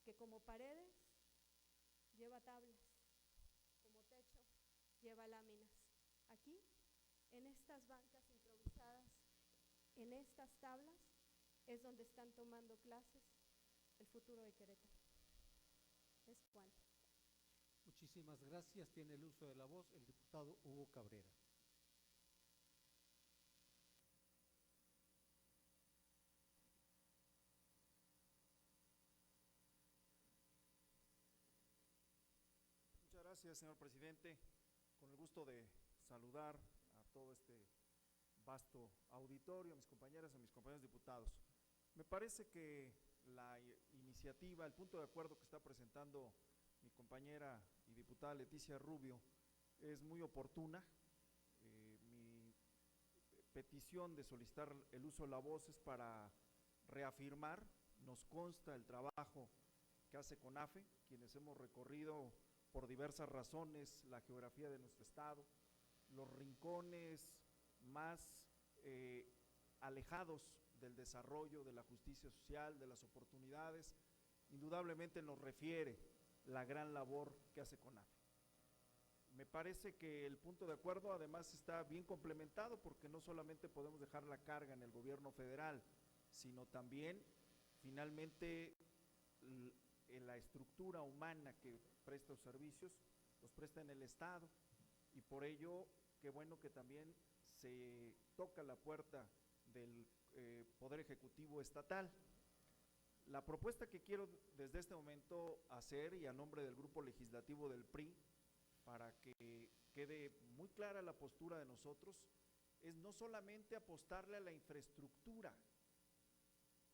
que como paredes lleva tablas, como techo lleva láminas. Aquí, en estas bancas improvisadas, en estas tablas, es donde están tomando clases el futuro de Querétaro. Es cuanto. Muchísimas gracias. Tiene el uso de la voz el diputado Hugo Cabrera. Muchas gracias, señor presidente. Con el gusto de saludar a todo este vasto auditorio, a mis compañeras y a mis compañeros diputados. Me parece que la iniciativa, el punto de acuerdo que está presentando mi compañera y diputada Leticia Rubio es muy oportuna. Mi petición de solicitar el uso de la voz es para reafirmar, nos consta el trabajo que hace CONAFE, quienes hemos recorrido por diversas razones la geografía de nuestro estado, los rincones más alejados del desarrollo, de la justicia social, de las oportunidades, indudablemente nos refiere la gran labor que hace CONAFE. Me parece que el punto de acuerdo además está bien complementado, porque no solamente podemos dejar la carga en el gobierno federal, sino también finalmente en la estructura humana que presta los servicios, los presta en el Estado, y por ello qué bueno que también se toca la puerta del Poder Ejecutivo Estatal. La propuesta que quiero desde este momento hacer, y a nombre del Grupo Legislativo del PRI, para que quede muy clara la postura de nosotros, es no solamente apostarle a la infraestructura,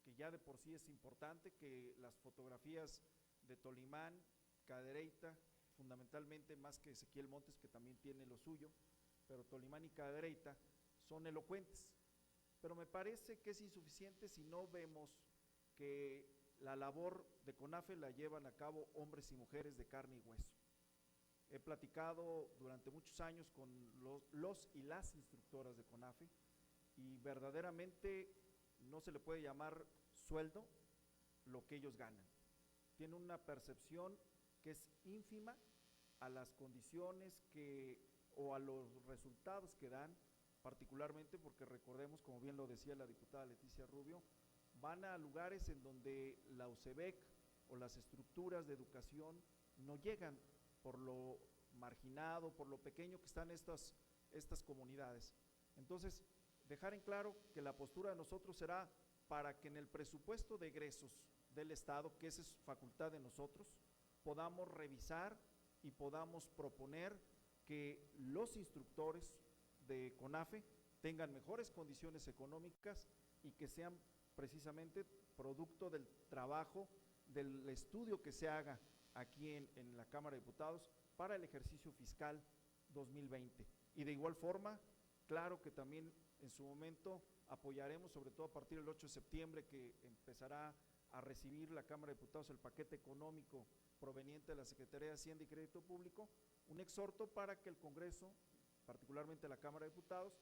que ya de por sí es importante, que las fotografías de Tolimán, Cadereyta, fundamentalmente más que Ezequiel Montes, que también tiene lo suyo, pero Tolimán y Cadereyta son elocuentes, pero me parece que es insuficiente si no vemos que la labor de CONAFE la llevan a cabo hombres y mujeres de carne y hueso. He platicado durante muchos años con los y las instructoras de CONAFE, y verdaderamente no se le puede llamar sueldo lo que ellos ganan. Tienen una percepción que es ínfima a las condiciones o a los resultados que dan, particularmente porque recordemos, como bien lo decía la diputada Leticia Rubio, van a lugares en donde la UCEBEC o las estructuras de educación no llegan, por lo marginado, por lo pequeño que están estas comunidades. Entonces, dejar en claro que la postura de nosotros será para que en el presupuesto de egresos del Estado, que esa es facultad de nosotros, podamos revisar y podamos proponer que los instructores de CONAFE tengan mejores condiciones económicas y que sean precisamente producto del trabajo, del estudio que se haga aquí en la Cámara de Diputados para el ejercicio fiscal 2020. Y de igual forma, claro que también en su momento apoyaremos, sobre todo a partir del 8 de septiembre, que empezará a recibir la Cámara de Diputados el paquete económico proveniente de la Secretaría de Hacienda y Crédito Público, un exhorto para que el Congreso, particularmente la Cámara de Diputados,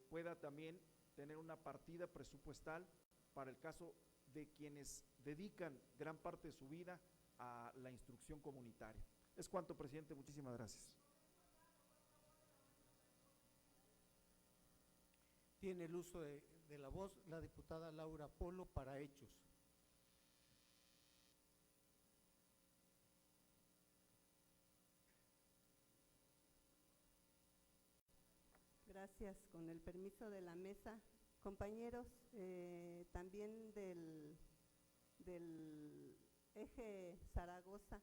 pueda también tener una partida presupuestal para el caso de quienes dedican gran parte de su vida a la instrucción comunitaria. Es cuanto, presidente, muchísimas gracias. Tiene el uso de la voz la diputada Laura Polo para Hechos. Gracias, con el permiso de la mesa. Compañeros, también del eje Zaragoza,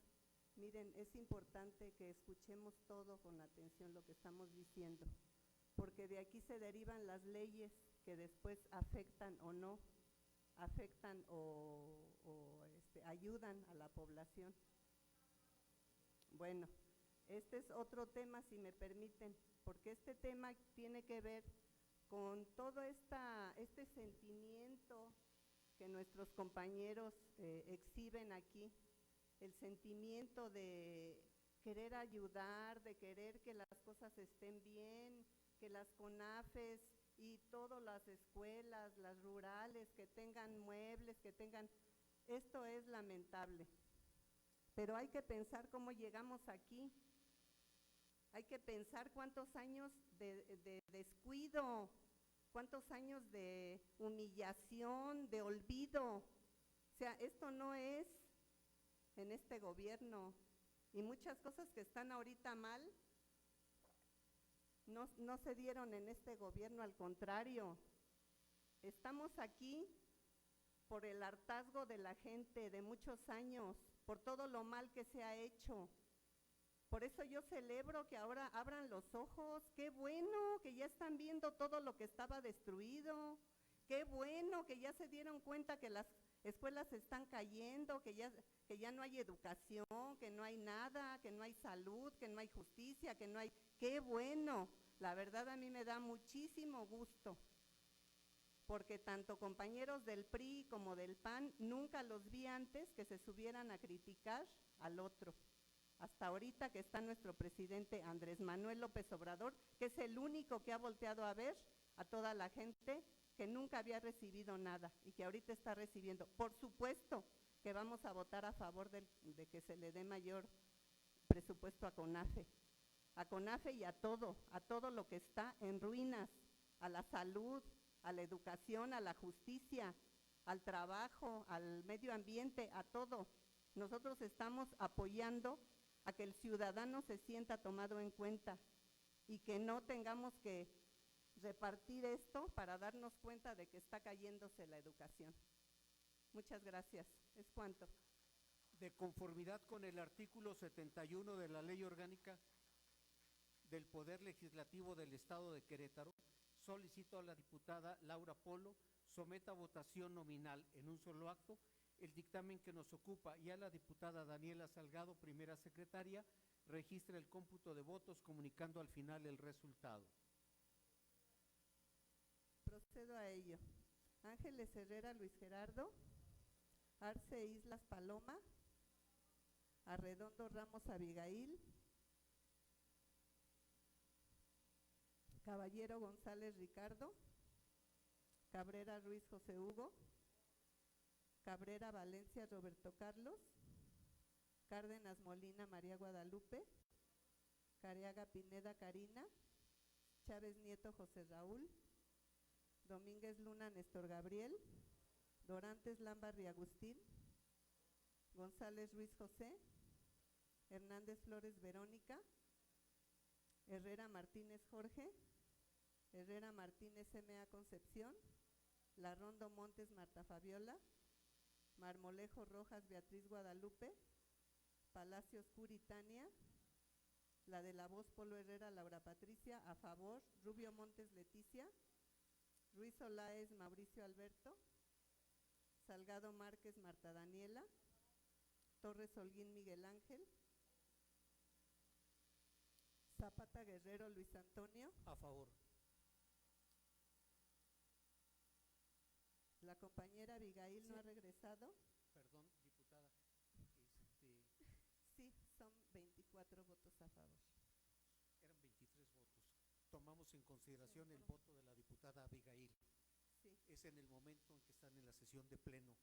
miren, es importante que escuchemos todo con atención lo que estamos diciendo, porque de aquí se derivan las leyes que después afectan o no, afectan o ayudan a la población. Bueno, este es otro tema, si me permiten, porque este tema tiene que ver con todo este sentimiento que nuestros compañeros exhiben aquí, el sentimiento de querer ayudar, de querer que las cosas estén bien, que las CONAFES y todas las escuelas, las rurales, que tengan muebles, que tengan… Esto es lamentable, pero hay que pensar cómo llegamos aquí. Hay que pensar cuántos años de descuido, cuántos años de humillación, de olvido. O sea, esto no es en este gobierno, y muchas cosas que están ahorita mal no se dieron en este gobierno, al contrario. Estamos aquí por el hartazgo de la gente de muchos años, por todo lo mal que se ha hecho. Por eso yo celebro que ahora abran los ojos. Qué bueno que ya están viendo todo lo que estaba destruido. Qué bueno que ya se dieron cuenta que las escuelas se están cayendo, que ya no hay educación, que no hay nada, que no hay salud, que no hay justicia, que no hay… ¡Qué bueno! La verdad a mí me da muchísimo gusto, porque tanto compañeros del PRI como del PAN nunca los vi antes que se subieran a criticar al otro. Hasta ahorita que está nuestro presidente Andrés Manuel López Obrador, que es el único que ha volteado a ver a toda la gente que nunca había recibido nada y que ahorita está recibiendo. Por supuesto que vamos a votar a favor de que se le dé mayor presupuesto a CONAFE y a todo lo que está en ruinas, a la salud, a la educación, a la justicia, al trabajo, al medio ambiente, a todo. Nosotros estamos apoyando a que el ciudadano se sienta tomado en cuenta y que no tengamos que repartir esto para darnos cuenta de que está cayéndose la educación. Muchas gracias. Es cuanto. De conformidad con el artículo 71 de la Ley Orgánica del Poder Legislativo del Estado de Querétaro, solicito a la diputada Laura Polo someta a votación nominal en un solo acto el dictamen que nos ocupa, y a la diputada Daniela Salgado, primera secretaria, registre el cómputo de votos comunicando al final el resultado. Procedo a ello. Ángeles Herrera Luis Gerardo, Arce Islas Paloma, Arredondo Ramos Abigail, Caballero González Ricardo, Cabrera Ruiz José Hugo, Cabrera Valencia Roberto Carlos, Cárdenas Molina María Guadalupe, Careaga Pineda Karina, Chávez Nieto José Raúl, Domínguez Luna Néstor Gabriel, Dorantes Lambarri Agustín, González Ruiz José, Hernández Flores Verónica, Herrera Martínez Jorge, Herrera Martínez M.A. Concepción, Larrondo Montes Marta Fabiola, Marmolejo Rojas Beatriz Guadalupe, Palacios Curi Tania, la de la voz Polo Herrera Laura Patricia, a favor, Rubio Montes Leticia, Ruiz Olaez Mauricio Alberto, Salgado Márquez Marta Daniela, Torres Holguín Miguel Ángel, Zapata Guerrero Luis Antonio. A favor. La compañera Abigail no ha regresado. Perdón, diputada. Sí, son 24 votos a favor. Eran 23 votos. Tomamos en consideración el voto de la diputada Abigail. Sí. Es en el momento en que están en la sesión de pleno.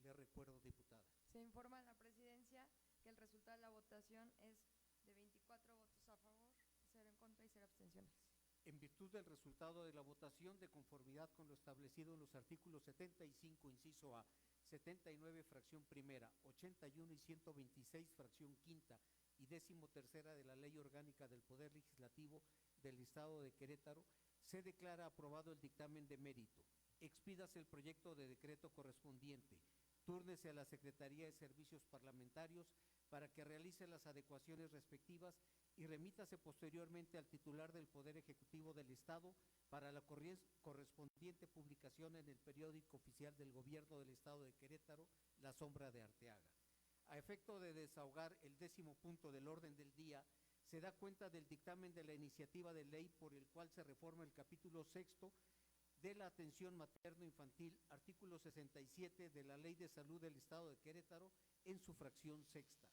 Le recuerdo, diputada. Se informa a la presidencia que el resultado de la votación es de 24 votos a favor, 0 en contra y 0 abstenciones. En virtud del resultado de la votación, de conformidad con lo establecido en los artículos 75, inciso A, 79, fracción primera, 81 y 126, fracción quinta y 13ª de la Ley Orgánica del Poder Legislativo del Estado de Querétaro, se declara aprobado el dictamen de mérito. Expídase el proyecto de decreto correspondiente. Túrnese a la Secretaría de Servicios Parlamentarios para que realice las adecuaciones respectivas y remítase posteriormente al titular del Poder Ejecutivo del Estado para la correspondiente publicación en el periódico oficial del Gobierno del Estado de Querétaro, La Sombra de Arteaga. A efecto de desahogar el 10º punto del orden del día, se da cuenta del dictamen de la iniciativa de ley por el cual se reforma el capítulo 6º de la atención materno-infantil, artículo 67 de la Ley de Salud del Estado de Querétaro, en su fracción sexta,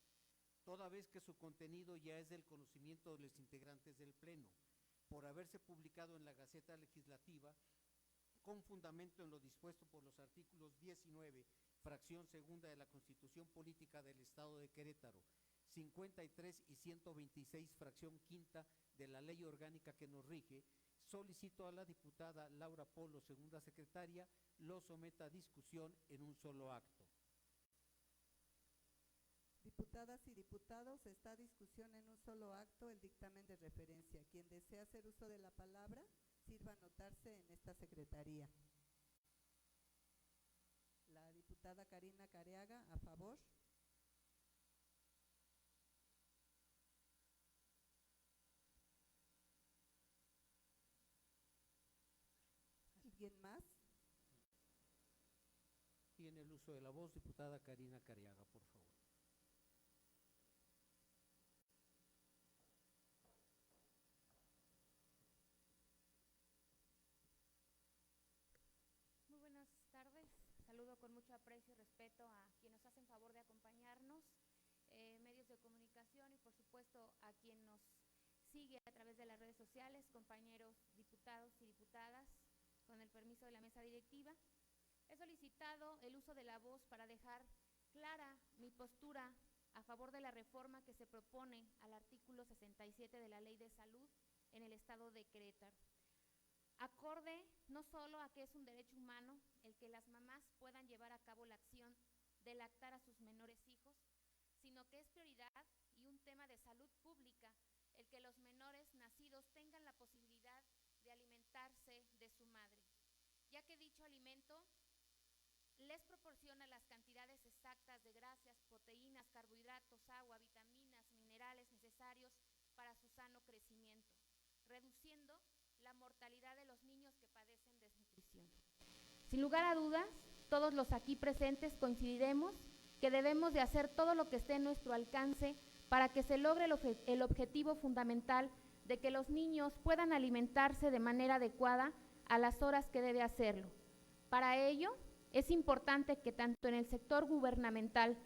toda vez que su contenido ya es del conocimiento de los integrantes del Pleno, por haberse publicado en la Gaceta Legislativa, con fundamento en lo dispuesto por los artículos 19, fracción segunda de la Constitución Política del Estado de Querétaro, 53 y 126, fracción quinta de la Ley Orgánica que nos rige, solicito a la diputada Laura Polo, segunda secretaria, lo someta a discusión en un solo acto. Diputadas y diputados, está a discusión en un solo acto el dictamen de referencia. Quien desea hacer uso de la palabra, sirva anotarse en esta secretaría. La diputada Karina Careaga, a favor. ¿Alguien más? Tiene el uso de la voz, diputada Karina Careaga, por favor. Muy buenas tardes. Saludo con mucho aprecio y respeto a quienes nos hacen favor de acompañarnos, medios de comunicación y por supuesto a quien nos sigue a través de las redes sociales, compañeros diputados y diputadas, con el permiso de la mesa directiva. He solicitado el uso de la voz para dejar clara mi postura a favor de la reforma que se propone al artículo 67 de la Ley de Salud en el Estado de Querétaro. Acorde no solo a que es un derecho humano el que las mamás puedan llevar a cabo la acción de lactar a sus menores hijos, sino que es prioridad y un tema de salud pública el que los menores nacidos tengan la posibilidad de alimentarse de su madre, ya que dicho alimento les proporciona las cantidades exactas de grasas, proteínas, carbohidratos, agua, vitaminas, minerales necesarios para su sano crecimiento, reduciendo la mortalidad de los niños que padecen desnutrición. Sin lugar a dudas, todos los aquí presentes coincidiremos que debemos de hacer todo lo que esté en nuestro alcance para que se logre el objetivo fundamental de que los niños puedan alimentarse de manera adecuada a las horas que debe hacerlo. Para ello, es importante que tanto en el sector gubernamental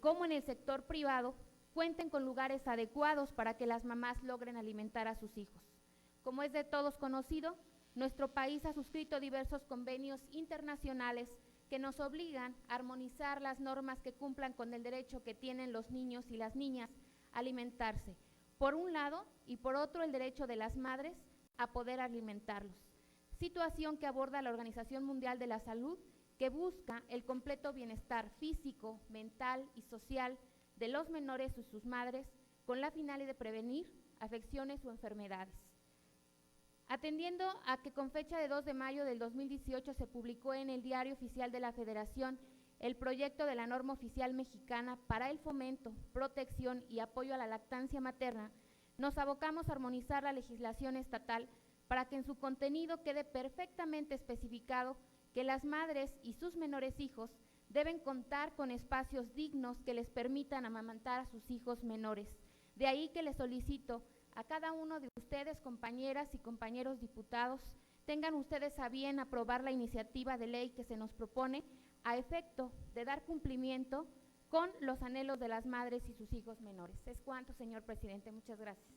como en el sector privado cuenten con lugares adecuados para que las mamás logren alimentar a sus hijos. Como es de todos conocido, nuestro país ha suscrito diversos convenios internacionales que nos obligan a armonizar las normas que cumplan con el derecho que tienen los niños y las niñas a alimentarse, por un lado, y por otro el derecho de las madres a poder alimentarlos. Situación que aborda la Organización Mundial de la Salud, que busca el completo bienestar físico, mental y social de los menores y sus madres, con la finalidad de prevenir afecciones o enfermedades. Atendiendo a que con fecha de 2 de mayo del 2018 se publicó en el Diario Oficial de la Federación el proyecto de la norma oficial mexicana para el fomento, protección y apoyo a la lactancia materna, nos abocamos a armonizar la legislación estatal para que en su contenido quede perfectamente especificado que las madres y sus menores hijos deben contar con espacios dignos que les permitan amamantar a sus hijos menores. De ahí que les solicito a cada uno de ustedes, compañeras y compañeros diputados, tengan ustedes a bien aprobar la iniciativa de ley que se nos propone a efecto de dar cumplimiento con los anhelos de las madres y sus hijos menores. Es cuanto, señor presidente. Muchas gracias.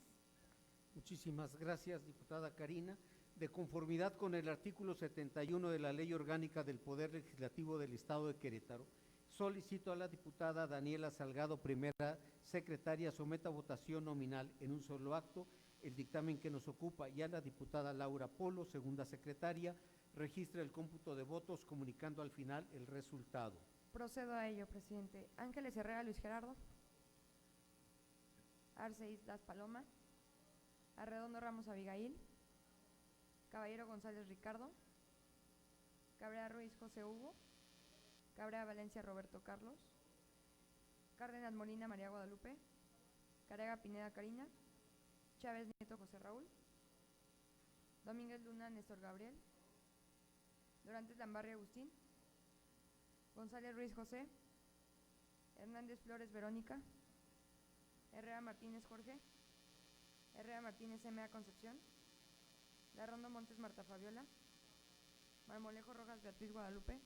Muchísimas gracias, diputada Karina. De conformidad con el artículo 71 de la Ley Orgánica del Poder Legislativo del Estado de Querétaro, solicito a la diputada Daniela Salgado, primera secretaria, someta a votación nominal en un solo acto el dictamen que nos ocupa, y a la diputada Laura Polo, segunda secretaria, registre el cómputo de votos comunicando al final el resultado. Procedo a ello, presidente. Ángeles Herrera Luis Gerardo. Arce Islas Paloma. Arredondo Ramos Abigail. Caballero González Ricardo. Cabrera Ruiz José Hugo. Cabrera Valencia Roberto Carlos. Cárdenas Molina María Guadalupe. Carega Pineda Karina. Chávez Nieto José Raúl. Domínguez Luna Néstor Gabriel. Dorantes Lambarri Agustín. González Ruiz José. Hernández Flores Verónica. Herrera Martínez Jorge, Herrera Martínez M.A. Concepción, Larrondo Montes Marta Fabiola, Marmolejo Rojas Beatriz Guadalupe,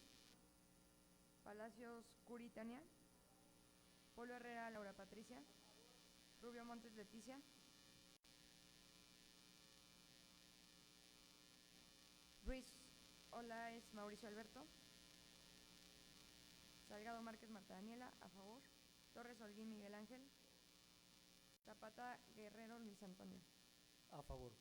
Palacios Curi Tania, Polo Herrera Laura Patricia, Rubio Montes Leticia, Ruiz Olaes Mauricio Alberto, Salgado Márquez Marta Daniela, a favor. Torres Holguín Miguel Ángel, Zapata Guerrero Luis Antonio. A favor.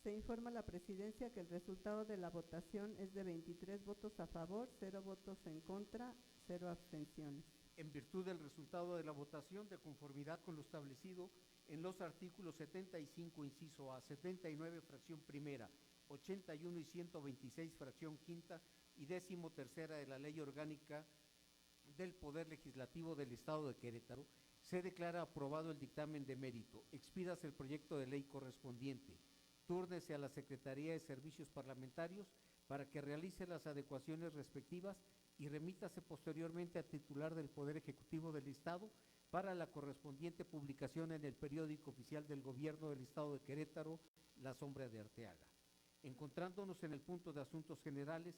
Se informa a la Presidencia que el resultado de la votación es de 23 votos a favor, 0 votos en contra, 0 abstenciones. En virtud del resultado de la votación, de conformidad con lo establecido en los artículos 75, inciso A, 79, fracción primera, 81 y 126, fracción quinta y 13ª de la Ley Orgánica del Poder Legislativo del Estado de Querétaro, se declara aprobado el dictamen de mérito. Expídase el proyecto de ley correspondiente. Túrnese a la Secretaría de Servicios Parlamentarios para que realice las adecuaciones respectivas y remítase posteriormente al titular del Poder Ejecutivo del Estado para la correspondiente publicación en el periódico oficial del Gobierno del Estado de Querétaro, La Sombra de Arteaga. Encontrándonos en el punto de asuntos generales,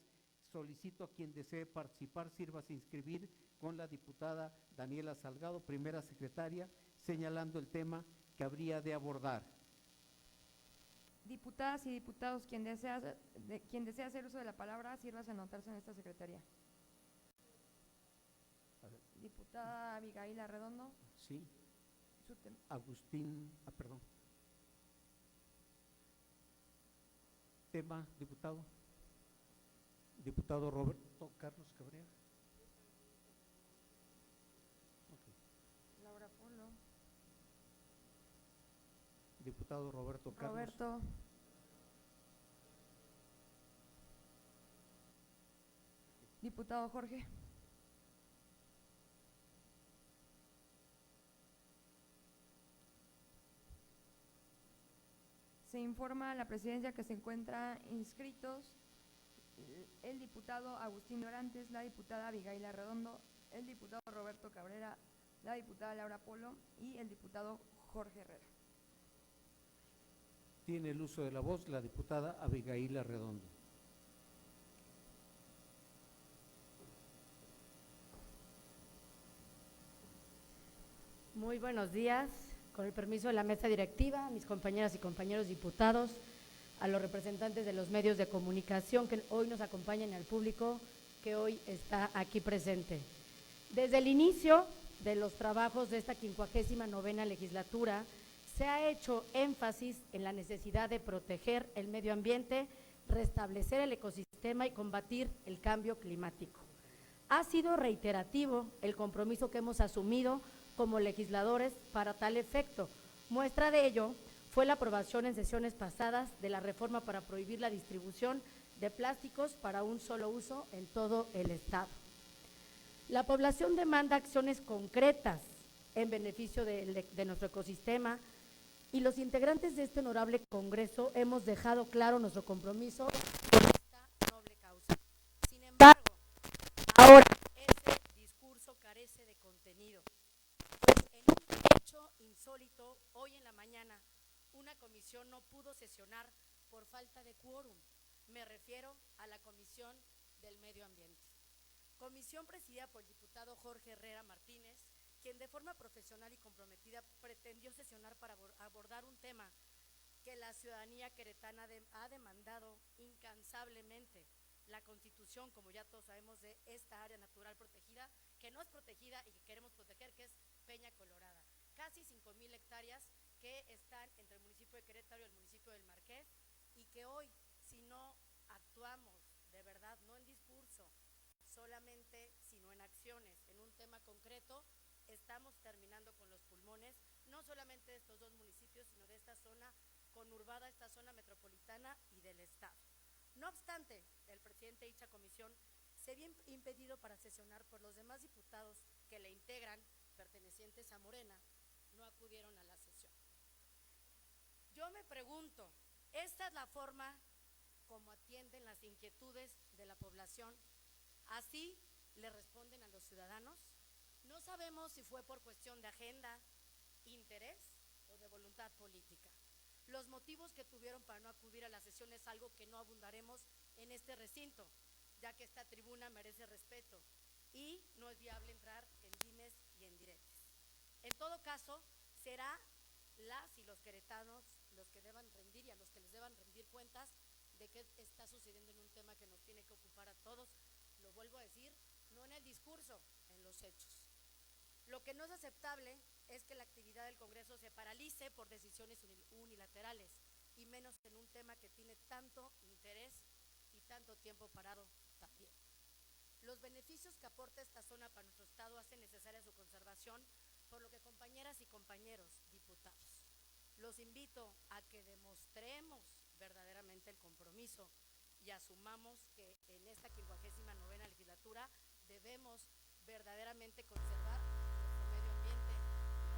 solicito a quien desee participar sírvase inscribir con la diputada Daniela Salgado, primera secretaria, señalando el tema que habría de abordar. Diputadas y diputados, quien desea hacer uso de la palabra, sírvase a anotarse en esta secretaría. Diputada Abigail Arredondo. Sí. Agustín, perdón. Tema, diputado. Diputado Roberto Carlos Cabrera. Okay. Laura Polo. Diputado Roberto Carlos. Roberto. Diputado Jorge. Se informa a la Presidencia que se encuentran inscritos el diputado Agustín Orantes, la diputada Abigail Arredondo, el diputado Roberto Cabrera, la diputada Laura Polo y el diputado Jorge Herrera. Tiene el uso de la voz la diputada Abigail Arredondo. Muy buenos días. Con el permiso de la mesa directiva, a mis compañeras y compañeros diputados, a los representantes de los medios de comunicación que hoy nos acompañan y al público que hoy está aquí presente. Desde el inicio de los trabajos de esta 59ª legislatura, se ha hecho énfasis en la necesidad de proteger el medio ambiente, restablecer el ecosistema y combatir el cambio climático. Ha sido reiterativo el compromiso que hemos asumido como legisladores para tal efecto. Muestra de ello fue la aprobación en sesiones pasadas de la reforma para prohibir la distribución de plásticos para un solo uso en todo el Estado. La población demanda acciones concretas en beneficio de nuestro ecosistema y los integrantes de este honorable Congreso hemos dejado claro nuestro compromiso con esta noble causa. Sin embargo, ahora ese discurso carece de contenido. En un hecho insólito, hoy en la mañana, una comisión no pudo sesionar por falta de quórum. Me refiero a la Comisión del Medio Ambiente. Comisión presidida por el diputado Jorge Herrera Martínez, quien de forma profesional y comprometida pretendió sesionar para abordar un tema que la ciudadanía queretana ha demandado incansablemente, la constitución, como ya todos sabemos, de esta área natural protegida, que no es protegida y que queremos proteger, que es Peña Colorada. Casi 5,000 hectáreas que están entre el municipio de Querétaro y el municipio del Marqués, y que hoy, si no actuamos de verdad, no en discurso solamente, sino en acciones, en un tema concreto, estamos terminando con los pulmones, no solamente de estos dos municipios, sino de esta zona conurbada, esta zona metropolitana y del Estado. No obstante, el presidente de dicha comisión se vio impedido para sesionar por los demás diputados que la integran, pertenecientes a Morena, no acudieron a la sesión. Yo me pregunto, ¿esta es la forma como atienden las inquietudes de la población? ¿Así le responden a los ciudadanos. No sabemos si fue por cuestión de agenda, interés o de voluntad política. Los motivos que tuvieron para no acudir a la sesión es algo que no abundaremos en este recinto, ya que esta tribuna merece respeto y no es viable entrar en dimes y en diretes. En todo caso, será las y los queretanos los que deban rendir y a los que les deban rendir cuentas de qué está sucediendo en un tema que nos tiene que ocupar a todos. Lo vuelvo a decir, no en el discurso, en los hechos. Lo que no es aceptable es que la actividad del Congreso se paralice por decisiones unilaterales y menos en un tema que tiene tanto interés y tanto tiempo parado también. Los beneficios que aporta esta zona para nuestro estado hacen necesaria su conservación, por lo que compañeras y compañeros diputados, los invito a que demostremos verdaderamente el compromiso y asumamos que en esta 59ª legislatura debemos verdaderamente conservar nuestro medio ambiente,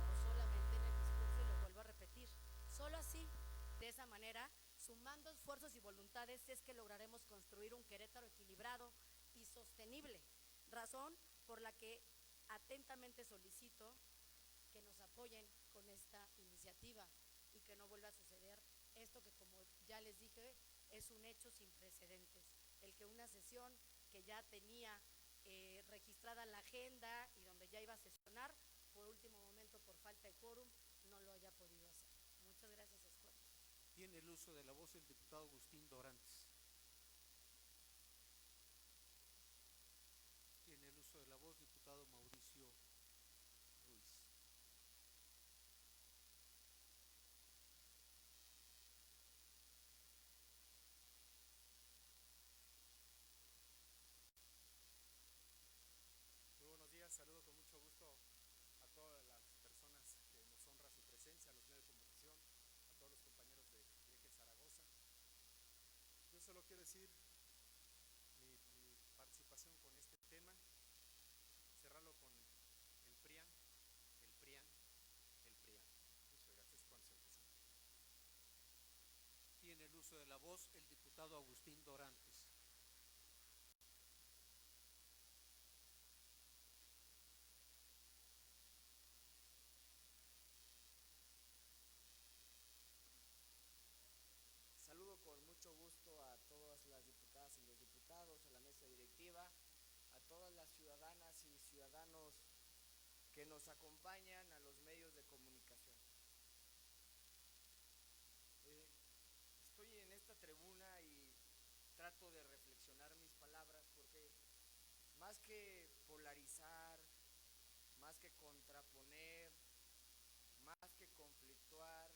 no solamente en el discurso, y lo vuelvo a repetir. Solo así, de esa manera, sumando esfuerzos y voluntades, es que lograremos construir un Querétaro equilibrado y sostenible, razón por la que atentamente solicito que nos apoyen con esta iniciativa y que no vuelva a suceder esto que, como ya les dije, es un hecho sin precedentes, el que una sesión que ya tenía registrada la agenda y donde ya iba a sesionar, por último momento, por falta de quórum, no lo haya podido hacer. Muchas gracias, Escuela. Tiene el uso de la voz el diputado Agustín Dorantes. Tiene el uso de la voz diputado Mauricio Ruiz. Muy buenos días, saludo con mucho gusto a todas las personas que nos honra su presencia, a los medios de comunicación, a todos los compañeros de Eje Zaragoza. Yo solo quiero decir mi participación con este tema, cerrarlo con el PRIAN, el PRIAN, el PRIAN. Muchas gracias, Juan señor presidente. Tiene el uso de la voz el diputado Agustín Dorantes. Saludo con mucho gusto a todas las diputadas y los diputados, a la mesa directiva, a todas las ciudadanas y ciudadanos que nos acompañan, a los medios de comunicación. Estoy en esta tribuna y trato de reflexionar mis palabras porque más que polarizar, más que contraponer, más que conflictuar,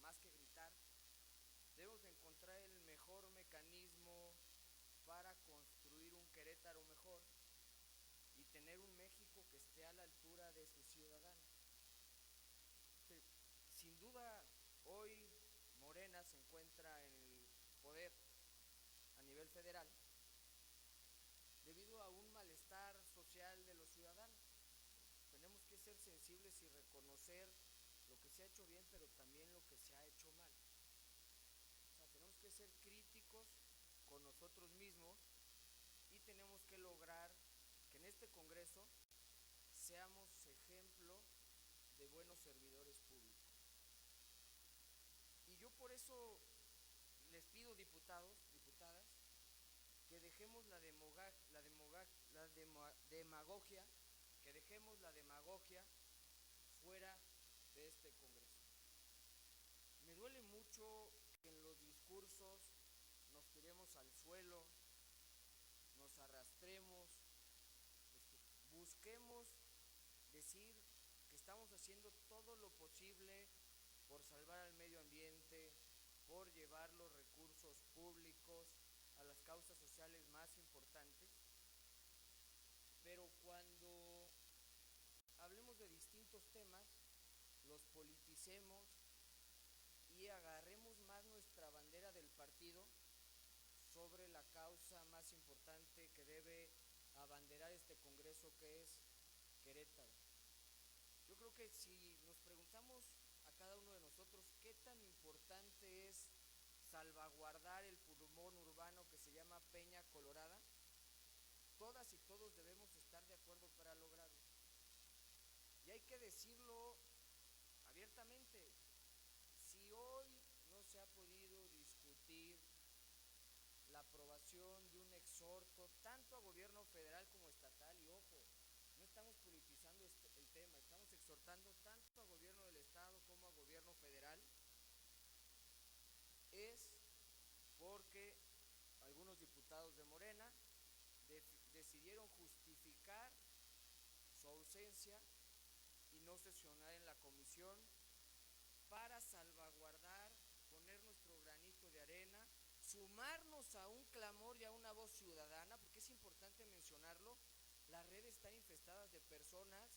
más que gritar, debemos encontrar el mejor mecanismo para construir un Querétaro mejor y tener un México que esté a la altura de sus ciudadanos. Sin duda, hoy Morena se encuentra en el poder a nivel federal debido a un malestar social de los ciudadanos. Tenemos que ser sensibles y reconocer lo que se ha hecho bien, pero también lo que se ha hecho mal. Tenemos que ser críticos con nosotros mismos y tenemos que lograr que en este Congreso seamos ejemplo de buenos servidores públicos. Y yo por eso les pido, diputados, diputadas, que dejemos la demagogia, que dejemos la demagogia fuera de este Congreso. Me duele mucho que en los discursos nos tiremos al suelo, nos arrastremos, busquemos decir que estamos haciendo todo lo posible por salvar al medio ambiente, por llevar los recursos públicos a las causas sociales más importantes, pero cuando hablemos de distintos temas, los politicemos y agarremos más nuestra bandera del partido sobre la causa más importante que debe abanderar este Congreso, que es Querétaro. Yo creo que si nos preguntamos a cada uno de nosotros qué tan importante es salvaguardar el pulmón urbano que se llama Peña Colorada, todas y todos debemos estar de acuerdo para hay que decirlo abiertamente. Si hoy no se ha podido discutir la aprobación de un exhorto tanto a gobierno federal como estatal, y ojo, no estamos politizando el tema, estamos exhortando tanto a gobierno del estado como a gobierno federal, es porque algunos diputados de Morena decidieron justificar su ausencia y no sesionar en la comisión para salvaguardar, poner nuestro granito de arena, sumarnos a un clamor y a una voz ciudadana, porque es importante mencionarlo. Las redes están infestadas de personas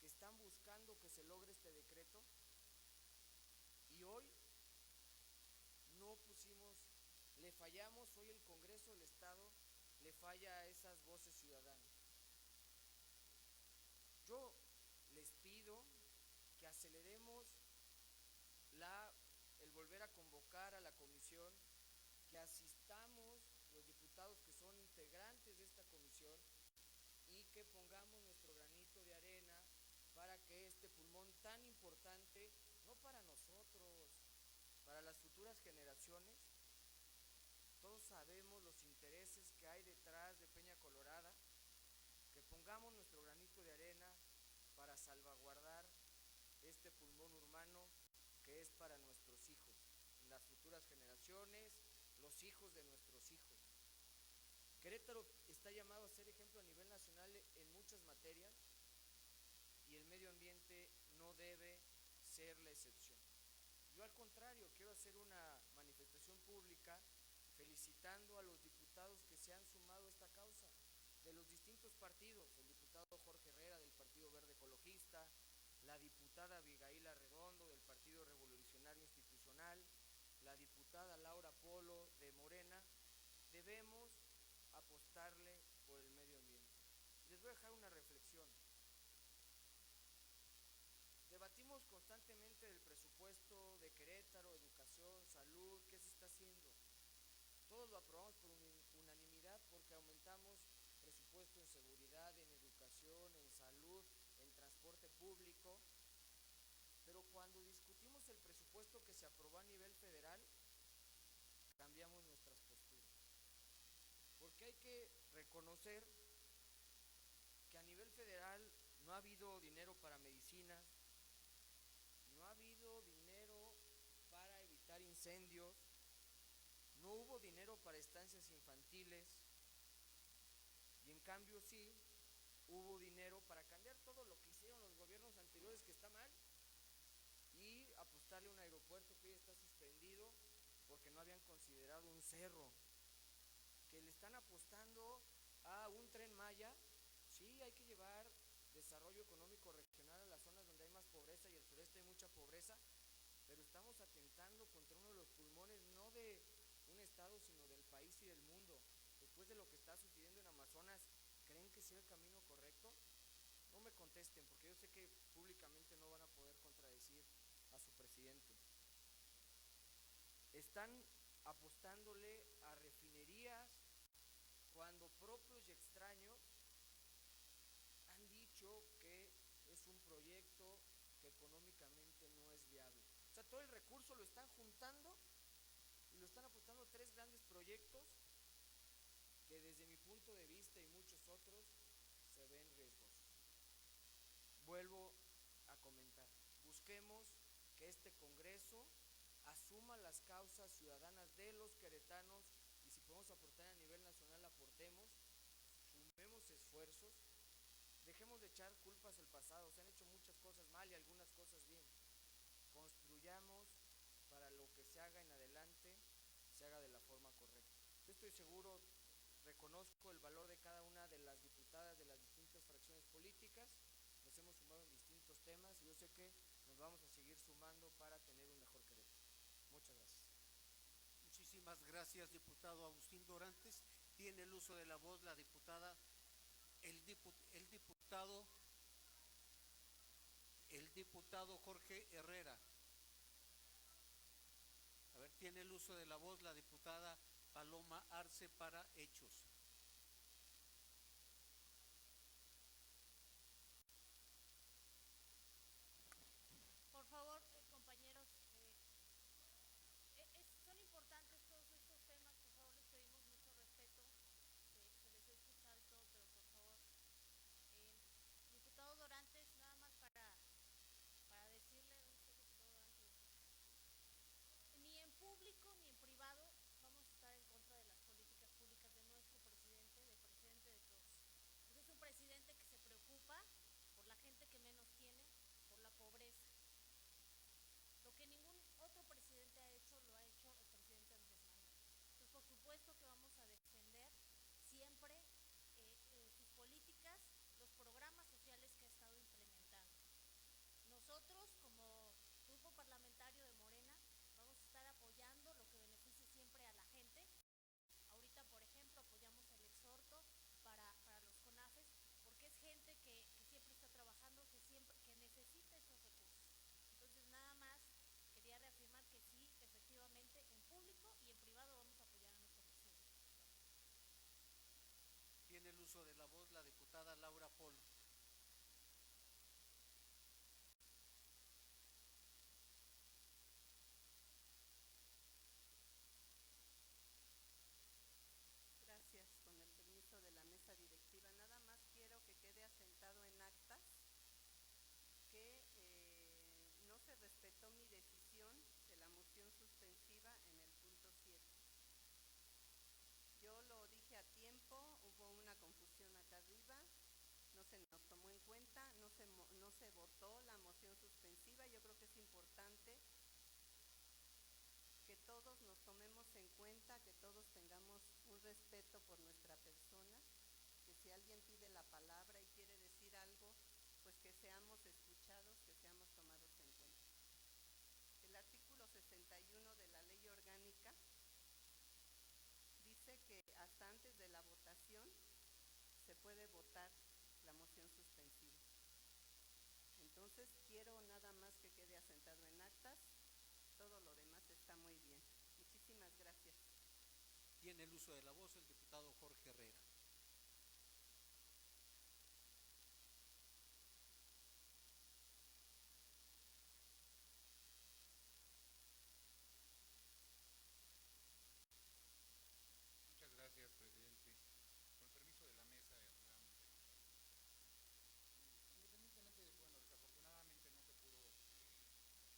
que están buscando que se logre este decreto, y hoy no pusimos, le fallamos, hoy el Congreso del Estado le falla a esas voces ciudadanas. Yo les pido que aceleremos el volver a convocar a la comisión, que asistamos los diputados que son integrantes de esta comisión y que pongamos nuestro granito de arena para que este pulmón tan importante, no para nosotros, para las futuras generaciones, todos sabemos los intereses que hay detrás de Peña Colorada, que pongamos nuestro granito de arena para salvaguardar este pulmón urbano que es para nuestros hijos, las futuras generaciones, los hijos de nuestros hijos. Querétaro está llamado a ser ejemplo a nivel nacional en muchas materias y el medio ambiente no debe ser la excepción. Yo al contrario quiero hacer una manifestación pública felicitando a los diputados que se han sumado a esta causa, de los distintos partidos, el diputado Jorge Herrera del Partido Verde Ecologista, la diputada Abigail Arredondo del Partido Revolucionario Institucional, la diputada Laura Polo de Morena. Debemos apostarle por el medio ambiente. Les voy a dejar una reflexión. Debatimos constantemente del presupuesto de Querétaro, educación, salud, ¿qué se está haciendo? Todos lo aprobamos por unanimidad porque aumentamos presupuesto en seguridad, en educación, en salud, en transporte público, pero cuando discutimos el presupuesto que se aprobó a nivel federal, cambiamos nuestras posturas, porque hay que reconocer que a nivel federal no ha habido dinero para medicinas, no ha habido dinero para evitar incendios, no hubo dinero para estancias infantiles, y en cambio sí hubo dinero para cambiar todo lo que hicieron los gobiernos anteriores que está mal y apostarle a un aeropuerto que hoy está suspendido porque no habían considerado un cerro, que le están apostando a un Tren Maya. Sí, hay que llevar desarrollo económico regional a las zonas donde hay más pobreza, y el sureste hay mucha pobreza, pero estamos atentando contra uno de los pulmones no de un estado sino del país y del mundo. Después de lo que está sucediendo en Amazonas, ¿creen que sea el camino correcto? No me contesten, porque yo sé que públicamente no van a poder contradecir a su presidente. Están apostándole a refinerías cuando propios y extraños han dicho que es un proyecto que económicamente no es viable. O sea, todo el recurso lo están juntando y lo están apostando a 3 grandes proyectos que desde mi punto de vista y muchos otros se ven riesgosos. Vuelvo a comentar, busquemos que este Congreso asuma las causas ciudadanas de los queretanos, y si podemos aportar a nivel nacional, aportemos, sumemos esfuerzos, dejemos de echar culpas al pasado. Se han hecho muchas cosas mal y algunas cosas bien. Construyamos para lo que se haga en adelante, se haga de la forma correcta. Yo estoy seguro, reconozco el valor de cada una de las diputadas de las distintas fracciones políticas, nos hemos sumado en distintos temas y yo sé que nos vamos a seguir sumando para tener un mejor Querétaro. Muchas gracias. Muchísimas gracias, diputado Agustín Dorantes. Tiene el uso de la voz la diputada, el diputado Jorge Herrera. A ver, tiene el uso de la voz la diputada Paloma Arce para Hechos. se votó la moción suspensiva. Yo creo que es importante que todos nos tomemos en cuenta, que todos tengamos un respeto por nuestra persona, que si alguien pide la palabra y quiere decir algo, pues que seamos escuchados, que seamos tomados en cuenta. El artículo 61 de la Ley Orgánica dice que hasta antes de la votación se puede votar la moción suspensiva. Entonces, quiero nada más que quede asentado en actas. Todo lo demás está muy bien. Muchísimas gracias. Tiene el uso de la voz el diputado Jorge Herrera. Muchas gracias, presidente. Con el permiso de la mesa, independientemente de, bueno, desafortunadamente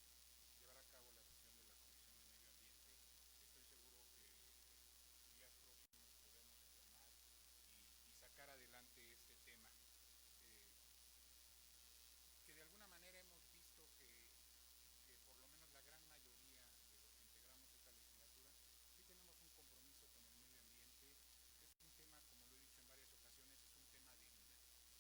no se pudo llevar a cabo la sesión de la Comisión de Medio Ambiente. Estoy seguro que días próximos podemos retomar y sacar adelante este tema. Que de alguna manera hemos visto que por lo menos la gran mayoría de los que integramos esta legislatura sí tenemos un compromiso con el medio ambiente. Es un tema, como lo he dicho en varias ocasiones, es un tema de vida.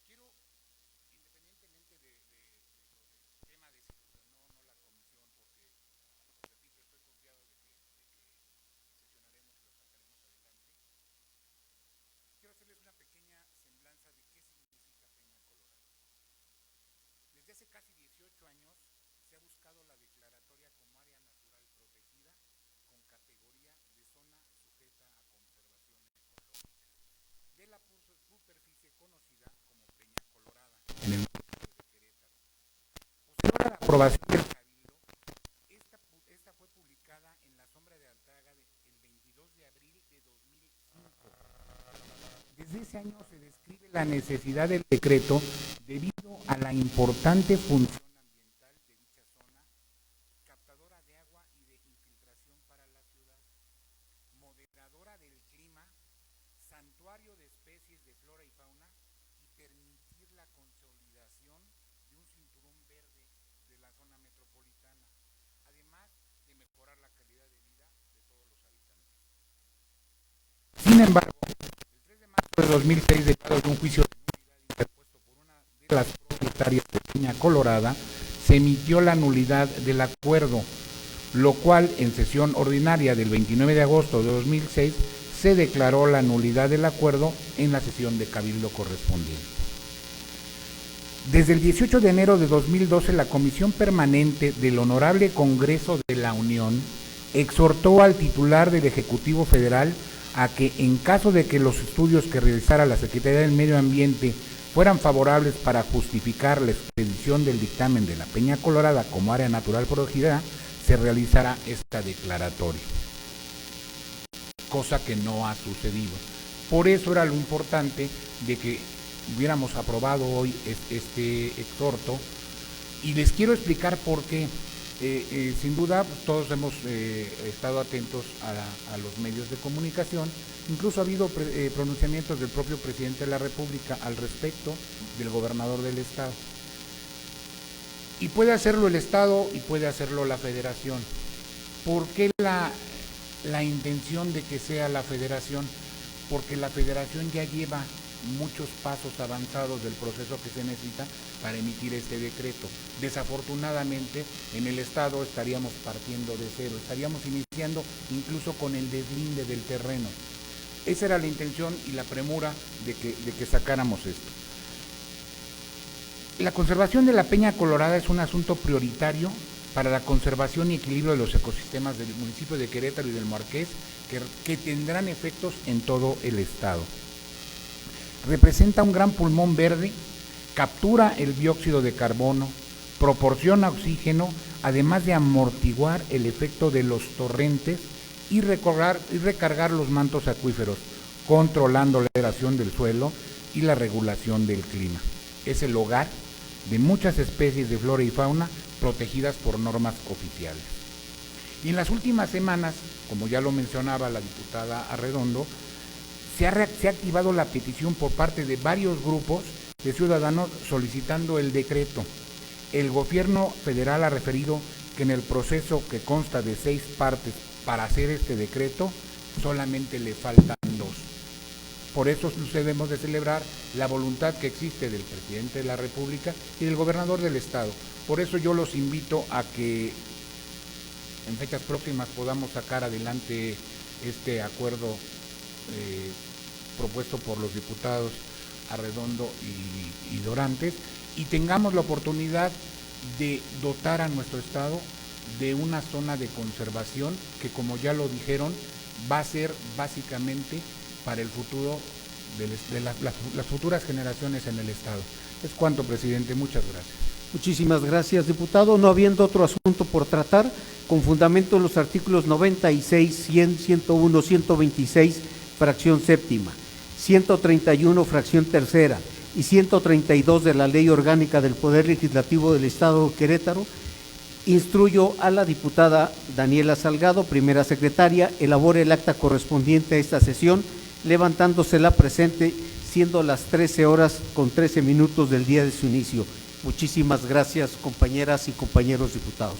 Quiero, independientemente de lo del tema de si se ordenó o no la comisión, porque, repito, estoy confiado de que sesionaremos y lo sacaremos adelante, quiero hacerles una pequeña semblanza de qué significa Peña Colorada. Desde hace casi 18 años se ha buscado la declaratoria como área natural protegida con categoría de zona sujeta a conservación ecológica de la superficie conocida como Peña Colorada en el municipio de Querétaro. Posterior a la aprobación del Cabildo, esta fue publicada en la Sombra de Arteaga el 22 de abril de 2005. Desde ese año se describe la necesidad del decreto debido a la importante función ambiental de dicha zona, captadora de agua y de infiltración para la ciudad, moderadora del clima, santuario de especies de flora y fauna y permitir la consolidación de un cinturón verde de la zona metropolitana, además de mejorar la calidad de vida de todos los habitantes. Sin embargo, el 3 de marzo de 2006, derivado de un juicio de nulidad interpuesto por una de las propietarias de Peña Colorada, se emitió la nulidad del acuerdo, lo cual en sesión ordinaria del 29 de agosto de 2006 se declaró la nulidad del acuerdo en la sesión de Cabildo correspondiente. Desde el 18 de enero de 2012, la Comisión Permanente del Honorable Congreso de la Unión exhortó al titular del Ejecutivo Federal a que, en caso de que los estudios que realizara la Secretaría del Medio Ambiente fueran favorables para justificar la expedición del dictamen de la Peña Colorada como área natural protegida, se realizará esta declaratoria, cosa que no ha sucedido. Por eso era lo importante de que hubiéramos aprobado hoy este exhorto, y les quiero explicar por qué. Sin duda, todos hemos estado atentos a los medios de comunicación. Incluso ha habido pronunciamientos del propio presidente de la República al respecto, del gobernador del estado. Y puede hacerlo el estado y puede hacerlo la federación. ¿Por qué la intención de que sea la federación? Porque la federación ya lleva muchos pasos avanzados del proceso que se necesita para emitir este decreto. Desafortunadamente, en el estado estaríamos partiendo de cero, estaríamos iniciando incluso con el deslinde del terreno. Esa era la intención y la premura de que sacáramos esto. La conservación de la Peña Colorada es un asunto prioritario para la conservación y equilibrio de los ecosistemas del municipio de Querétaro y del Marqués, que tendrán efectos en todo el estado. Representa un gran pulmón verde, captura el dióxido de carbono, proporciona oxígeno, además de amortiguar el efecto de los torrentes y recargar los mantos acuíferos, controlando la aeración del suelo y la regulación del clima. Es el hogar de muchas especies de flora y fauna protegidas por normas oficiales. Y en las últimas semanas, como ya lo mencionaba la diputada Arredondo, se ha activado la petición por parte de varios grupos de ciudadanos solicitando el decreto. El gobierno federal ha referido que en el proceso, que consta de 6 partes para hacer este decreto, solamente le faltan 2. Por eso debemos de celebrar la voluntad que existe del presidente de la República y del gobernador del estado. Por eso yo los invito a que en fechas próximas podamos sacar adelante este acuerdo propuesto por los diputados Arredondo y Dorantes, y tengamos la oportunidad de dotar a nuestro estado de una zona de conservación que, como ya lo dijeron, va a ser básicamente para el futuro de las futuras generaciones en el estado. Es cuanto, presidente. Muchas gracias. Muchísimas gracias, diputado. No habiendo otro asunto por tratar, con fundamento en los artículos 96, 100, 101, 126, fracción séptima, 131, fracción tercera y 132 de la Ley Orgánica del Poder Legislativo del Estado de Querétaro, instruyo a la diputada Daniela Salgado, primera secretaria, elabore el acta correspondiente a esta sesión, levantándose la presente, siendo las 13:13 del día de su inicio. Muchísimas gracias, compañeras y compañeros diputados.